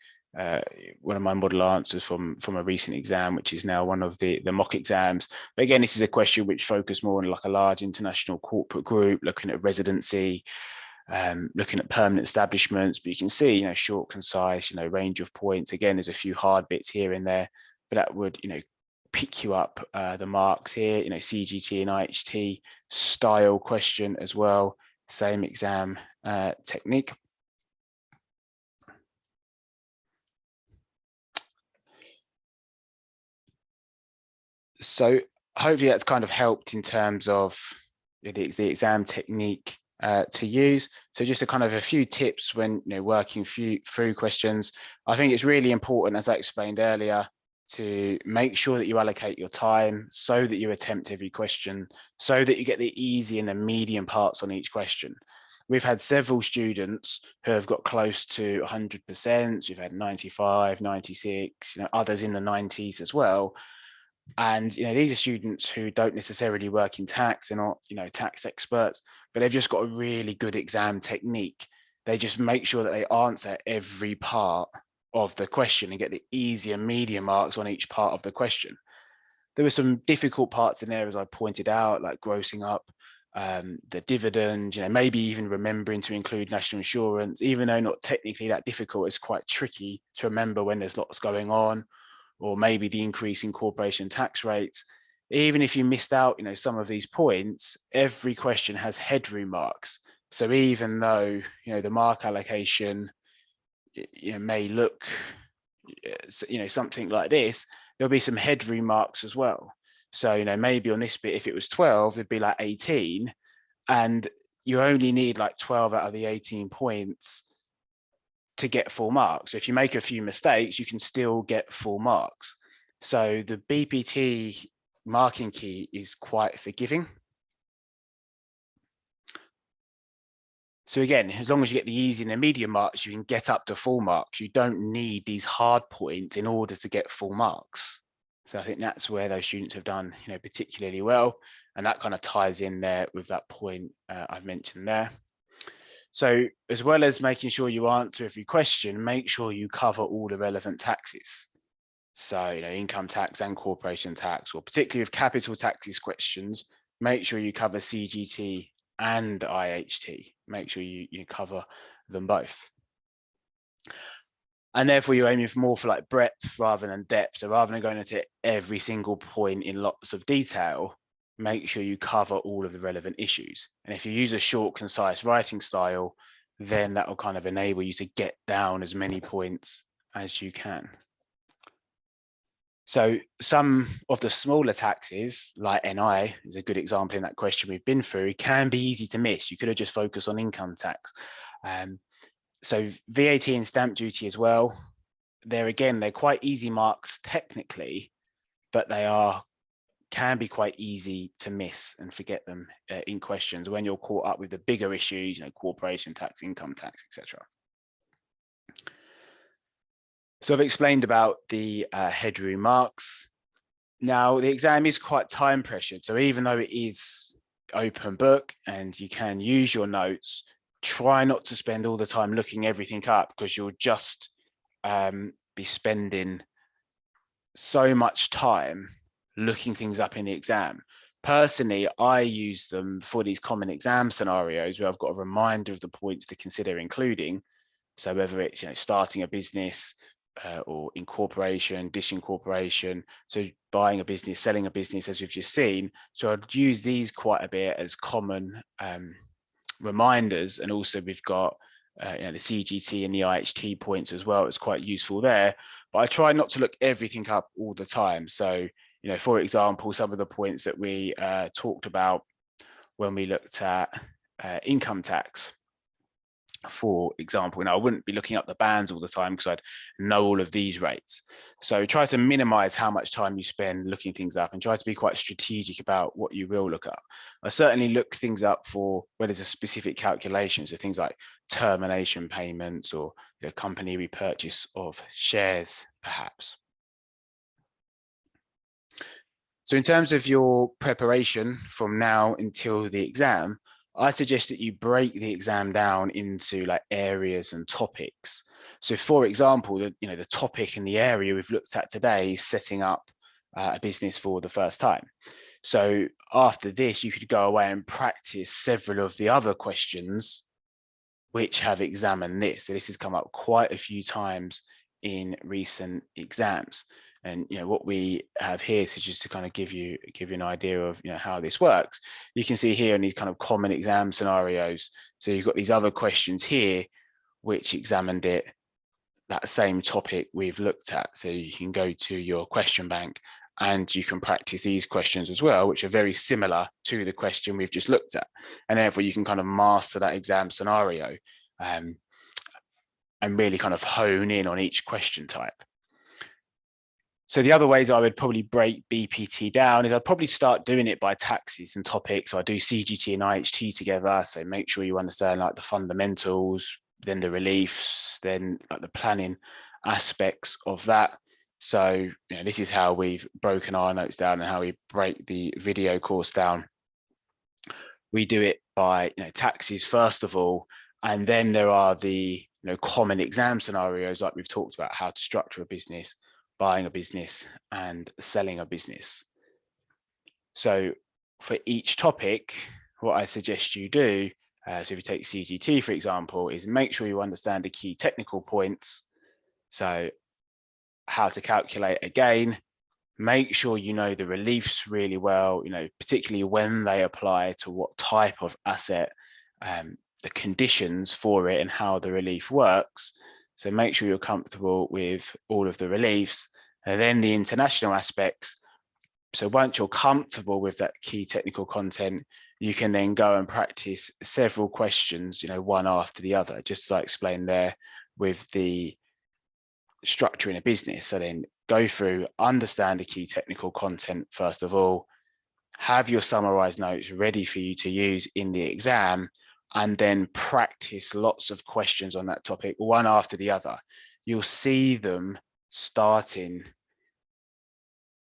one of my model answers from a recent exam, which is now one of the mock exams. But again, this is a question which focused more on like a large international corporate group, looking at residency. looking at permanent establishments, but you can see, short, concise, range of points. Again, there's a few hard bits here and there, but that would, pick you up the marks here, CGT and IHT style question as well, same exam technique. So hopefully that's kind of helped in terms of the exam technique to use. So just a kind of a few tips when working through questions. I think it's really important, as I explained earlier, to make sure that you allocate your time so that you attempt every question, so that you get the easy and the medium parts on each question. We've had several students who have got close to 100%. We've had 95, 96, others in the 90s as well. And these are students who don't necessarily work in tax. They're not tax experts, but they've just got a really good exam technique. They just make sure that they answer every part of the question and get the easy and medium marks on each part of the question. There were some difficult parts in there, as I pointed out, like grossing up the dividend, maybe even remembering to include national insurance. Even though not technically that difficult, it's quite tricky to remember when there's lots going on, or maybe the increase in corporation tax rates. Even if you missed out, some of these points, every question has headroom marks. So even though, the mark allocation, may look, something like this, there'll be some headroom marks as well. So, maybe on this bit, if it was 12, it'd be like 18, and you only need like 12 out of the 18 points to get full marks. So if you make a few mistakes, you can still get full marks. So the BPT marking key is quite forgiving. So again, as long as you get the easy and the medium marks, you can get up to full marks. You don't need these hard points in order to get full marks. So I think that's where those students have done, particularly well. And that kind of ties in there with that point I've mentioned there. So as well as making sure you answer every question, make sure you cover all the relevant taxes. So, income tax and corporation tax, or particularly with capital taxes questions, make sure you cover CGT and IHT. Make sure you cover them both. And therefore you're aiming more for like breadth rather than depth. So rather than going into every single point in lots of detail, make sure you cover all of the relevant issues. And if you use a short, concise writing style, then that will kind of enable you to get down as many points as you can. So some of the smaller taxes, like NI, is a good example in that question we've been through, can be easy to miss. You could have just focused on income tax. So VAT and stamp duty as well, they're quite easy marks technically, but they can be quite easy to miss and forget them in questions when you're caught up with the bigger issues, corporation tax, income tax, etc. So I've explained about the headroom marks. Now the exam is quite time pressured. So even though it is open book and you can use your notes, try not to spend all the time looking everything up, because you'll just be spending so much time looking things up in the exam. Personally, I use them for these common exam scenarios where I've got a reminder of the points to consider including. So whether it's starting a business or incorporation, disincorporation, so buying a business, selling a business, as we've just seen. So I'd use these quite a bit as common reminders. And also we've got the CGT and the IHT points as well. It's quite useful there, but I try not to look everything up all the time. So, for example, some of the points that we talked about when we looked at income tax, for example, I wouldn't be looking up the bands all the time because I'd know all of these rates. So try to minimize how much time you spend looking things up and try to be quite strategic about what you will look up. I certainly look things up for where there's a specific calculation. So things like termination payments or company repurchase of shares, perhaps. So in terms of your preparation from now until the exam, I suggest that you break the exam down into like areas and topics. So for example, the topic and the area we've looked at today is setting up a business for the first time. So after this, you could go away and practice several of the other questions which have examined this. So this has come up quite a few times in recent exams. And what we have here, so just to kind of give you an idea of how this works, you can see here in these kind of common exam scenarios. So you've got these other questions here which examined that same topic we've looked at. So you can go to your question bank and you can practice these questions as well, which are very similar to the question we've just looked at. And therefore you can kind of master that exam scenario and really kind of hone in on each question type. So the other ways I would probably break BPT down is I'd probably start doing it by taxes and topics. So I do CGT and IHT together. So make sure you understand like the fundamentals, then the reliefs, then like the planning aspects of that. So this is how we've broken our notes down and how we break the video course down. We do it by taxes first of all, and then there are the common exam scenarios like we've talked about, how to structure a business, buying a business and selling a business. So for each topic, what I suggest you do, so if you take CGT, for example, is make sure you understand the key technical points. So how to calculate a gain, make sure you know the reliefs really well, particularly when they apply to what type of asset, the conditions for it and how the relief works. So make sure you're comfortable with all of the reliefs, and then the international aspects. So once you're comfortable with that key technical content, you can then go and practice several questions, one after the other, just as I explained there with the structuring a business. So then go through, understand the key technical content first of all, have your summarized notes ready for you to use in the exam, and then practice lots of questions on that topic, one after the other. You'll see them starting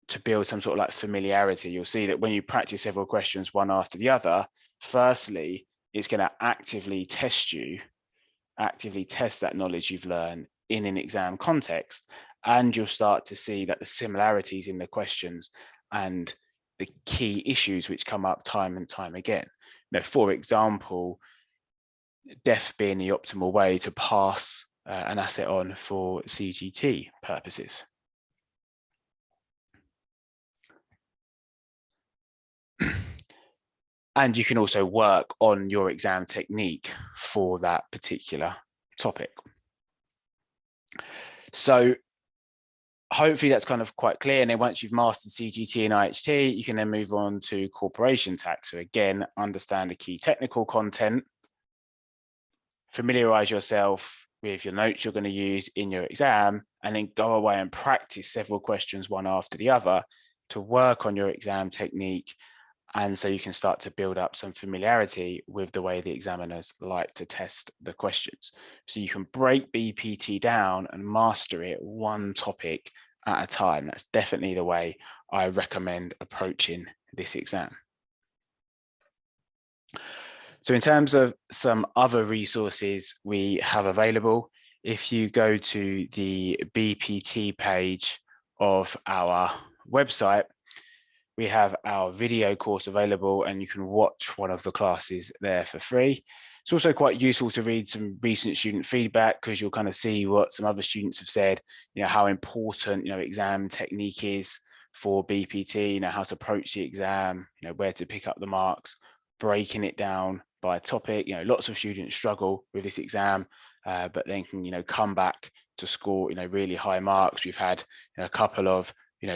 to build some sort of like familiarity. You'll see that when you practice several questions one after the other, firstly, it's going to actively test that knowledge you've learned in an exam context, and you'll start to see that the similarities in the questions and the key issues which come up time and time again. For example, DEF being the optimal way to pass an asset on for CGT purposes. And you can also work on your exam technique for that particular topic. So hopefully that's kind of quite clear. And then once you've mastered CGT and IHT, you can then move on to corporation tax. So again, understand the key technical content, familiarize yourself with your notes you're going to use in your exam, and then go away and practice several questions one after the other to work on your exam technique. And so you can start to build up some familiarity with the way the examiners like to test the questions. So you can break BPT down and master it one topic at a time. That's definitely the way I recommend approaching this exam. So in terms of some other resources we have available, if you go to the BPT page of our website, we have our video course available and you can watch one of the classes there for free. It's also quite useful to read some recent student feedback because you'll kind of see what some other students have said, how important, exam technique is for BPT, how to approach the exam, where to pick up the marks, breaking it down by topic. Lots of students struggle with this exam, but then can, come back to score, really high marks. We've had a couple of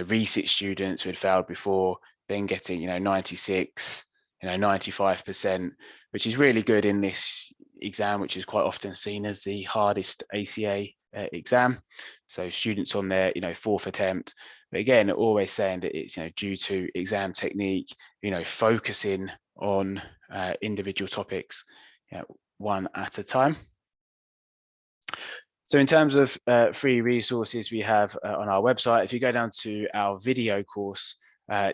research students who had failed before, then getting 96, 95%, which is really good in this exam, which is quite often seen as the hardest ACA exam. So students on their 4th attempt, but again, always saying that it's due to exam technique, focusing on individual topics one at a time. So in terms of free resources we have on our website, if you go down to our video course,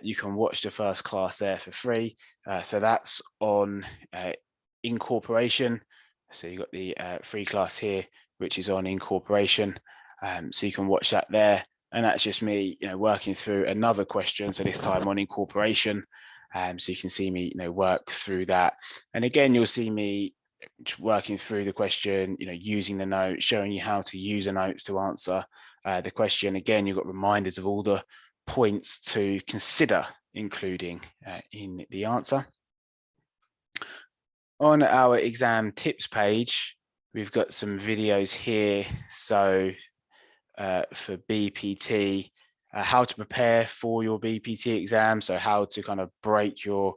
you can watch the first class there for free. So that's on incorporation. So you've got the free class here, which is on incorporation. So you can watch that there. And that's just me, working through another question. So this time on incorporation. So you can see me, work through that. And again, you'll see me working through the question, using the notes, showing you how to use the notes to answer the question. Again, you've got reminders of all the points to consider including in the answer. On our exam tips page, we've got some videos here. So for BPT, how to prepare for your BPT exam. So how to kind of break your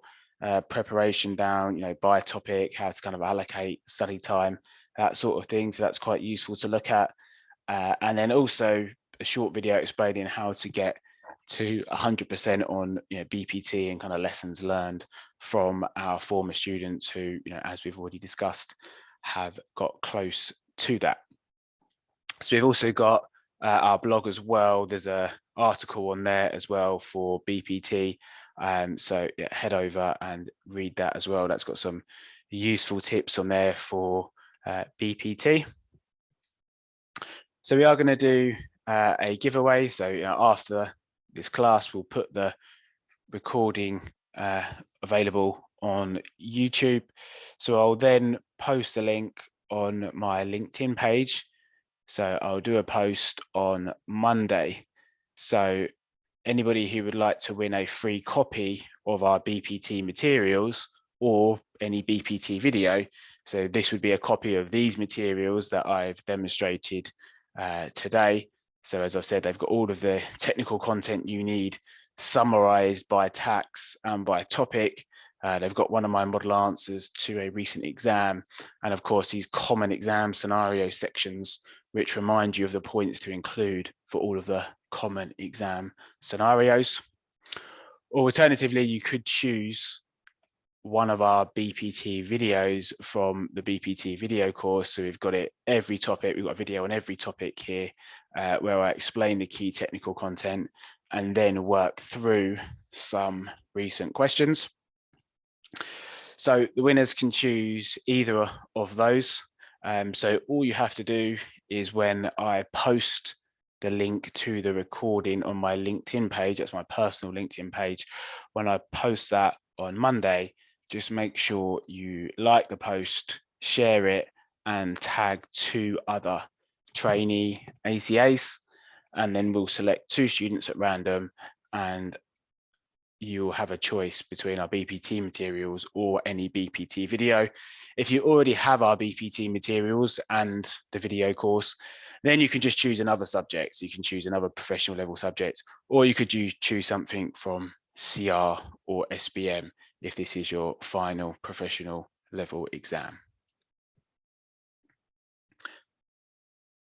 preparation down, by topic, how to kind of allocate study time, that sort of thing. So that's quite useful to look at. And then also a short video explaining how to get to 100% on BPT and kind of lessons learned from our former students who, as we've already discussed, have got close to that. So we've also got our blog as well. There's an article on there as well for BPT. So head over and read that as well. That's got some useful tips on there for BPT. So we are going to do a giveaway. So after this class, we'll put the recording available on YouTube. So I'll then post a link on my LinkedIn page. So I'll do a post on Monday. So anybody who would like to win a free copy of our BPT materials or any BPT video, so this would be a copy of these materials that I've demonstrated today. So as I've said, they've got all of the technical content you need summarized by tax and by topic. They've got one of my model answers to a recent exam, and of course these common exam scenario sections which remind you of the points to include for all of the common exam scenarios. Or alternatively, you could choose one of our BPT videos from the BPT video course. So we've got it every topic. We've got a video on every topic here where I explain the key technical content and then work through some recent questions. So the winners can choose either of those. So all you have to do is when I post the link to the recording on my LinkedIn page, that's my personal LinkedIn page, when I post that on Monday, just make sure you like the post, share it, and tag 2 other trainee ACAs, and then we'll select 2 students at random, and you'll have a choice between our BPT materials or any BPT video. If you already have our BPT materials and the video course, then you can just choose another subject. So you can choose another professional level subject, or you could choose something from CR or SBM if this is your final professional level exam.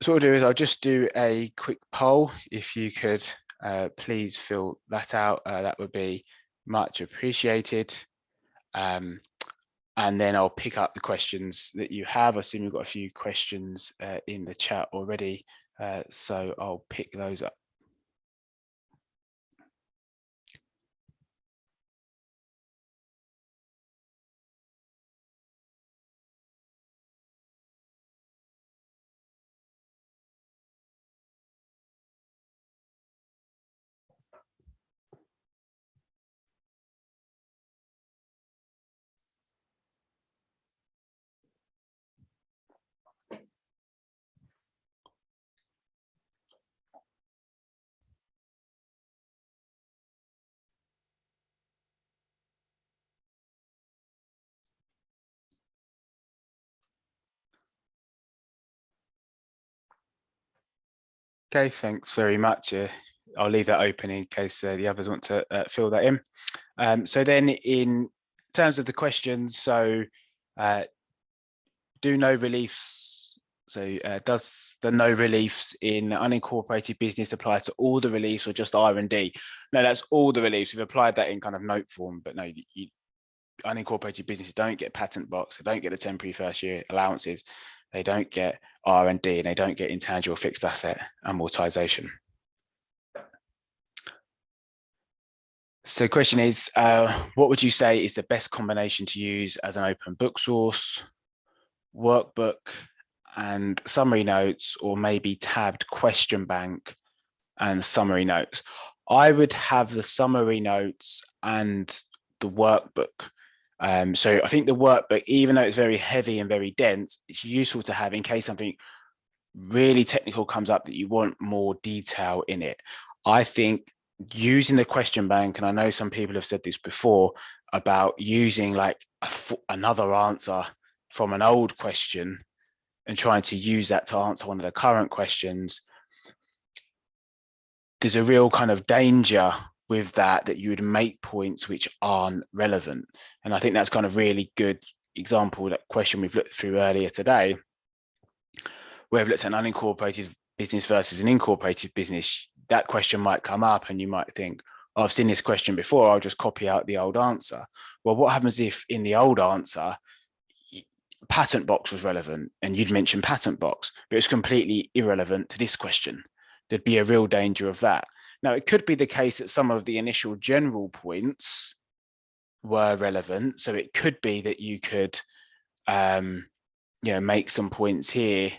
So what I'll do is I'll just do a quick poll. If you could please fill that out, that would be much appreciated. And then I'll pick up the questions that you have. I assume you've got a few questions in the chat already, so I'll pick those up. Okay, thanks very much. I'll leave that open in case the others want to fill that in. So then in terms of the questions, so do no reliefs, so does the no reliefs in unincorporated business apply to all the reliefs or just R&D? No, that's all the reliefs. We've applied that in kind of note form, but no, unincorporated businesses don't get patent box, they don't get the temporary first year allowances, they don't get R&D, and they don't get intangible fixed asset amortization. So the question is, what would you say is the best combination to use as an open book source, workbook and summary notes, or maybe tabbed question bank and summary notes? I would have the summary notes and the workbook So I think the workbook, even though it's very heavy and very dense, it's useful to have in case something really technical comes up that you want more detail in it. I think using the question bank, and I know some people have said this before about using like another answer from an old question and trying to use that to answer one of the current questions. There's a real kind of danger with that you would make points which aren't relevant. And I think that's kind of really good example, that question we've looked through earlier today, where we've looked at an unincorporated business versus an incorporated business. That question might come up and you might think, oh, I've seen this question before, I'll just copy out the old answer. Well, what happens if in the old answer, patent box was relevant and you'd mentioned patent box, but it's completely irrelevant to this question? There'd be a real danger of that. Now, it could be the case that some of the initial general points were relevant. So it could be that you could, make some points here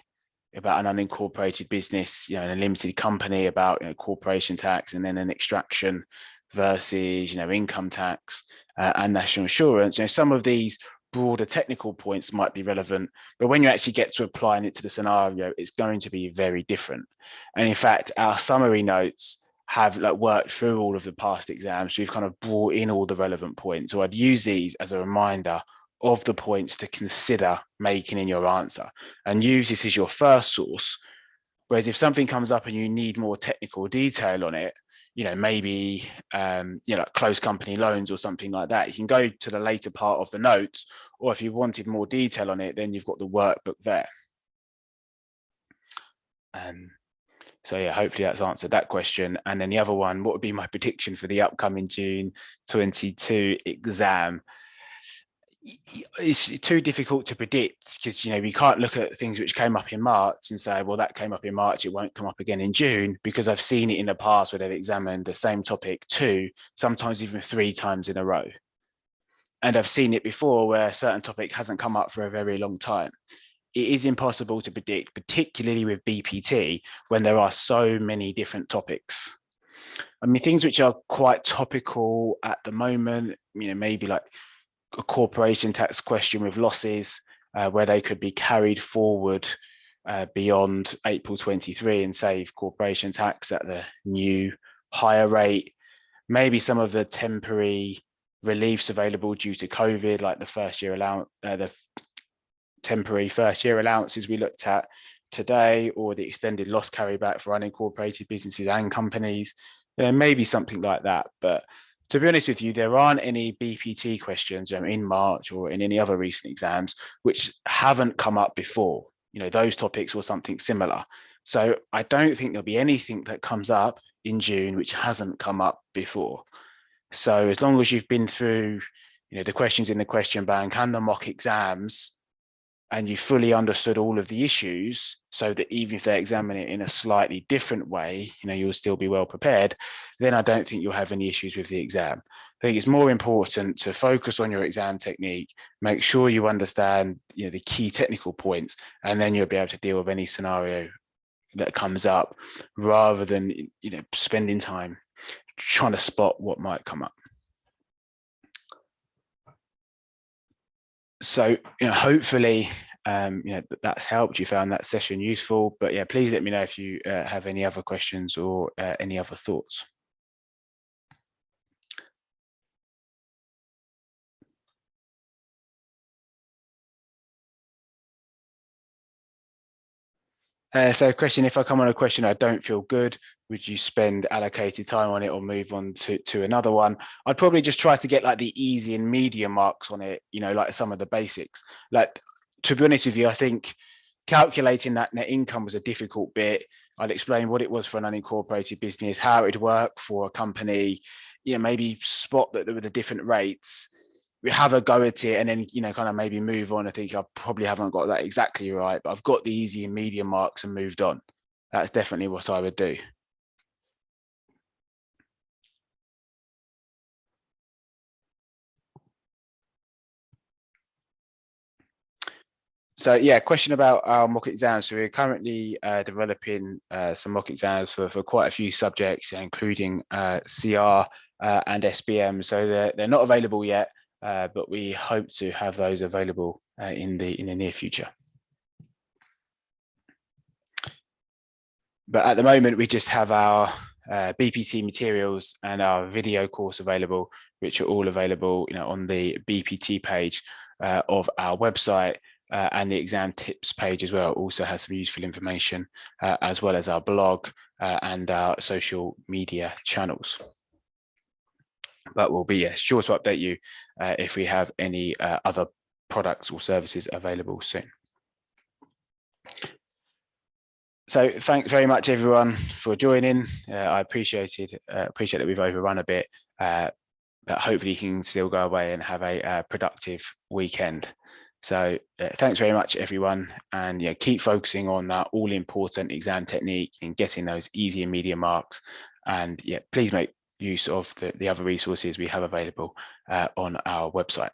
about an unincorporated business, in a limited company, about corporation tax, and then an extraction versus, income tax and national insurance. Some of these broader technical points might be relevant, but when you actually get to applying it to the scenario, it's going to be very different. And in fact, our summary notes have worked through all of the past exams. So we've kind of brought in all the relevant points. So I'd use these as a reminder of the points to consider making in your answer, and use this as your first source. Whereas if something comes up and you need more technical detail on it, maybe, like closed company loans or something like that, you can go to the later part of the notes, or if you wanted more detail on it, then you've got the workbook there. So yeah, hopefully that's answered that question. And then the other one, what would be my prediction for the upcoming June 22 exam? It's too difficult to predict because we can't look at things which came up in March and say, well, that came up in March, it won't come up again in June, because I've seen it in the past where they've examined the same topic 2, sometimes even 3 times in a row. And I've seen it before where a certain topic hasn't come up for a very long time. It is impossible to predict, particularly with BPT, when there are so many different topics. I mean, things which are quite topical at the moment, maybe like a corporation tax question with losses, where they could be carried forward beyond April 23 and save corporation tax at the new higher rate. Maybe some of the temporary reliefs available due to COVID, like the first year allowance, the temporary first year allowances we looked at today, or the extended loss carryback for unincorporated businesses and companies. There may be something like that, but to be honest with you, there aren't any BPT questions in March or in any other recent exams which haven't come up before, those topics or something similar. So I don't think there'll be anything that comes up in June which hasn't come up before. So as long as you've been through, the questions in the question bank and the mock exams, and you fully understood all of the issues, so that even if they examine it in a slightly different way, you'll still be well prepared, then I don't think you'll have any issues with the exam. I think it's more important to focus on your exam technique, make sure you understand the key technical points, and then you'll be able to deal with any scenario that comes up, rather than spending time trying to spot what might come up. So, hopefully, that's helped. You found that session useful. But yeah, please let me know if you have any other questions or any other thoughts. So question, if I come on a question I don't feel good, would you spend allocated time on it or move on to another one? I'd probably just try to get like the easy and medium marks on it, like some of the basics. Like, to be honest with you, I think calculating that net income was a difficult bit. I'd explain what it was for an unincorporated business, how it would work for a company, maybe spot that there were the different rates. We have a go at it and then, kind of maybe move on. I think I probably haven't got that exactly right, but I've got the easy and medium marks and moved on. That's definitely what I would do. So yeah, question about our mock exams. So we're currently developing some mock exams for quite a few subjects, including CR and SBM. So they're not available yet. but we hope to have those available in the near future. But at the moment, we just have our BPT materials and our video course available, which are all available, on the BPT page of our website, and the exam tips page as well also has some useful information, as well as our blog and our social media channels. But we'll be sure to update you if we have any other products or services available soon. So thanks very much, everyone, for joining. I appreciate that we've overrun a bit, but hopefully you can still go away and have a productive weekend. So thanks very much, everyone, and keep focusing on that all-important exam technique and getting those easy and medium marks. And please make use of the other resources we have available on our website.